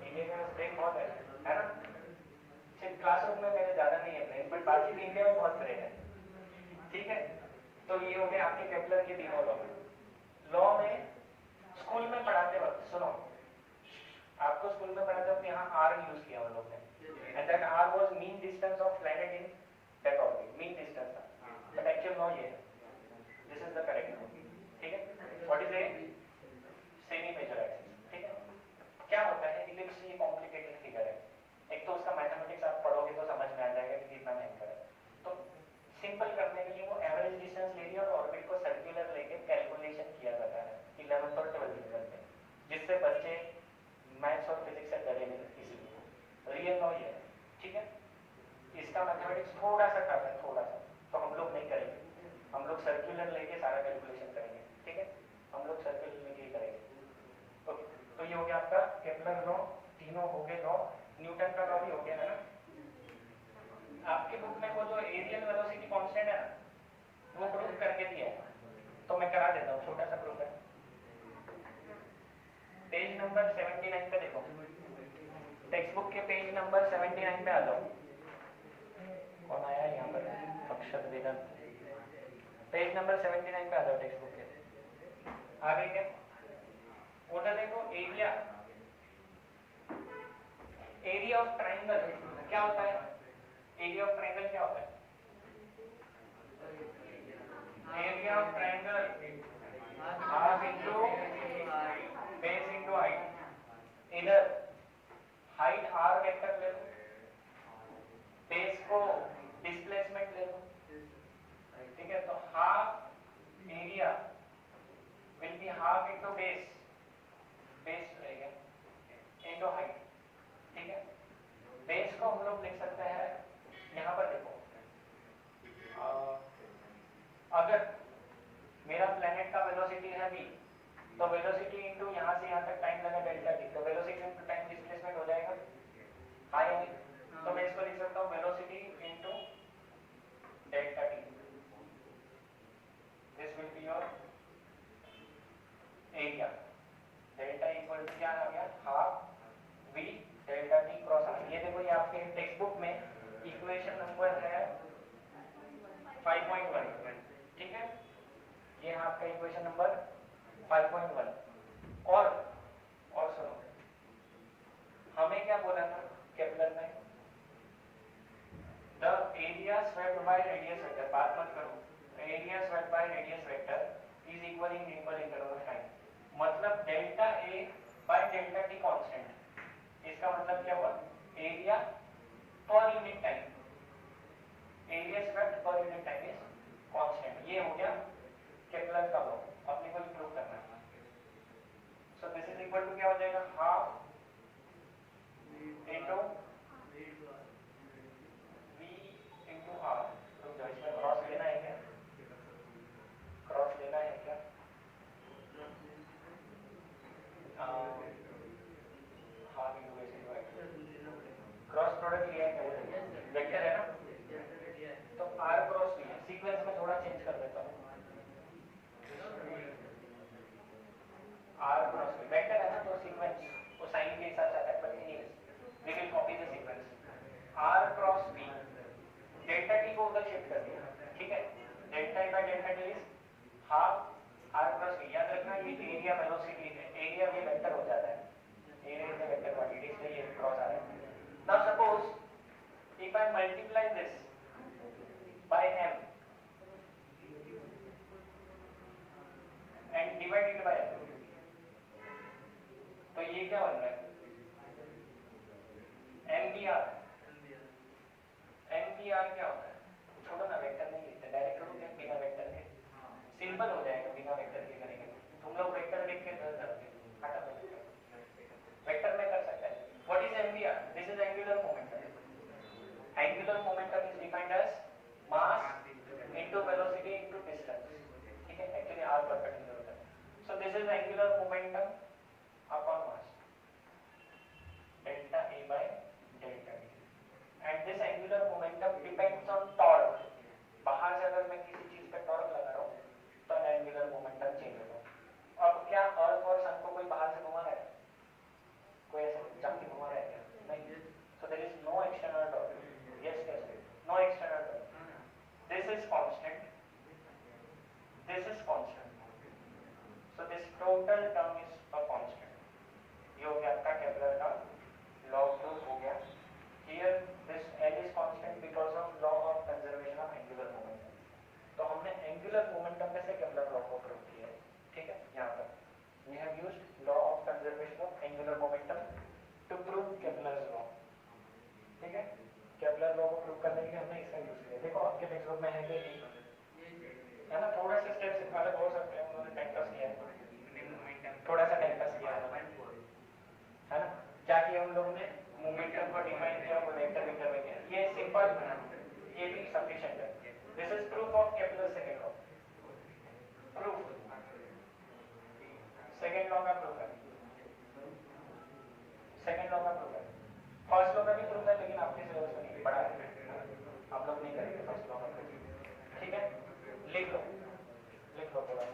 इंडिया के पास ब्रेन बहुत है ना। सिर्फ क्लासरूम में मेरे ज्यादा नहीं है ब्रेन, बट बाकी इंडिया में बहुत ब्रेन है, ठीक है। तो ये हो गए आपके केपलर के तीनों लॉ। लॉ में स्कूल में पढ़ाते वक्त, सुनो, आपको स्कूल में पढ़ाते वक्त यहाँ आर यूज किया हम लोग ने, and that are was mean distance of planet in that orbit, mean distance था, बट एक्चुअल लॉ ये है, this is the correct law, ठीक है। What is a semi major axis, ठीक है। क्या होता है, इलिप्स ये कॉम्प्लिकेटेड फिगर है, एक तो उसका मैथमेटिक्स आप पढ़ोगे तो समझ में आ जाएगा कि कितना भयंकर है। तो सिंपल करने के लिए वो एवरेज डिस्टेंस ले लिया और ऑर्बिट को सर्कुलर लेके कैलकुलेशन किया जाता है 11th और 12th लेवल पे, जिससे बच्चे मैथ्स और फिजिक्स से डरे नहीं, इसलिए रियल लॉ ये है, ठीक है। इसका मैथमेटिक्स थोड़ा सा टफ है, थोड़ा सा, तो हम लोग नहीं करेंगे, हम लोग सर्कुलर लेके सारा कैलकुलेशन करेंगे, ठीक है, हम लोग सर्कुलर लेके ही करेंगे। ओके, तो ये हो गया आपका केपलर लॉ, तीनों हो गए लॉ। न्यूटन का लॉ भी हो गया है ना। आपके बुक में वो जो एरियल वेलोसिटी कांस्टेंट है ना, वो प्रूफ करके दिया है, तो मैं करा देता हूँ, छोटा सा प्रूफ है। पेज नंबर 79 पे देखो, टेक्स्ट बुक के पेज नंबर 79 पे आ जाओ। कौन आया है यहाँ पर, अक्षर वेदन, पेज नंबर 79 पे आ जाओ टेक्स्ट बुक के। आगे क्या, उधर देखो, एरिया, एरिया ऑफ ट्राइंगल क्या होता है, एरिया ऑफ ट्राइंगल क्या होता है, area of triangle half into base into height. इधर हाइट आर वेक्टर ले लो, बेस को डिस्प्लेसमेंट ले लो, ठीक है। तो half area will be half into base, base रहेगा इनटू हाइट, ठीक है। बेस को हम लोग लिख सकते हैं, यहाँ पर देखो, अगर मेरा प्लेनेट का वेलोसिटी है v, तो वेलोसिटी इनटू यहाँ से यहाँ तक टाइम लगा डेल्टा t, तो वेलोसिटी इनटू टाइम डिस्प्लेसमेंट हो जाएगा, हाँ या नहीं। तो मैं इसको लिख सकता हूँ velocity into delta t, this will be your area. Delta equal to क्या आ गया, half v delta t cross r। ये देखो, ये आपके टेक्स्ट बुक में इक्वेशन नंबर है 5.1, ठीक है, ये है आपका इक्वेशन नंबर 5.1। और सुनो, हमें क्या बोला था केपलर में, the area swept by radius vector, बात मत करो, इसका मतलब क्या हुआ, area per unit time, area swept per unit time is constant. ये हो गया केपलर का लॉ, अपने को प्रूव करना है। So this is equal to क्या हो जाएगा, half into v into r। तो जो इसमें क्रॉस लेना है क्या, क्रॉस लेना है क्या, हाँ बिल्कुल ऐसे क्रॉस प्रोडक्ट लिया है क्या, वेक्टर है ना, तो r क्रॉस लिया। सीक्वेंस में थोड़ा चेंज कर देता हूँ, r क्रॉस वेक्टर है ना, तो सीक्वेंस वो साइन के हिसाब से आता है, but anyways we will copy the sequence. r cross v, delta t को उधर शिफ्ट कर दिया, ठीक है, delta t by delta t is half r cross v। याद रखना ये एरिया वेलोसिटी है, एरिया भी वेक्टर हो जाता है, area is a vector quantity, इसलिए ये क्रॉस आ रहा है। Now suppose if I multiply this by m and divided by m, तो ये क्या बन रहा है, MBR। MBR क्या होता है, छोड़ो ना, वेक्टर नहीं लिखते, डायरेक्ट करोगे बिना वेक्टर के, सिंपल हो जाएगा, बिना वेक्टर के करेंगे। तुम लोग वेक्टर देख के करते, हटा दो वेक्टर में कर सकते हैं। What is MBR, this is angular momentum. Angular momentum is defined as mass into velocity into distance, ठीक है, एक्चुअली r परपेंडिकुलर होता है। So this is angular momentum upon mass delta A by delta t, and this angular momentum depends on torque। बाहर से अगर मैं किसी चीज पे टॉर्क लगा रहा हूँ तो एंगुलर मोमेंटम चेंज होगा। अब क्या अर्थ और सन को कोई बाहर से घुमा रहा है, कोई ऐसे जाके घुमा रहा है क्या, नहीं। So there is no external torque, yes yes, no external torque, this is constant, this is constant, so this total term is a constant. ये हो गया आपका केपलर का लॉ प्रूफ हो गया। Here this L is constant because of law of conservation of angular momentum. तो हमने angular momentum में से केपलर लॉ को प्रूव किया है, ठीक है। यहाँ पर we have used law of conservation of angular momentum to prove Kepler's law, ठीक है। केपलर लॉ को प्रूव करने के लिए हमने इसका यूज किया। देखो आपके टेक्स्ट बुक में है कि है ना, थोड़ा सा स्टेप्स अलग हो सकते हैं, उन्होंने टाइम पास किया है, थोड़ा सा टाइम पास किया है ना। क्या किया उन लोगों ने, मोमेंटम को डिफाइन किया, वो वेक्टर वेक्टर में किया, ये सिंपल, ये भी सफिशिएंट है। This is proof of Kepler second law, proof second law का प्रूफ है, सेकंड लॉ का प्रूफ है। फर्स्ट लॉ का भी प्रूफ है, लेकिन आपके सिलेबस में नहीं पढ़ा है, आप लोग नहीं करेंगे फर्स्ट लॉ का प्रूफ, ठीक है। लिख लो थोड़ा।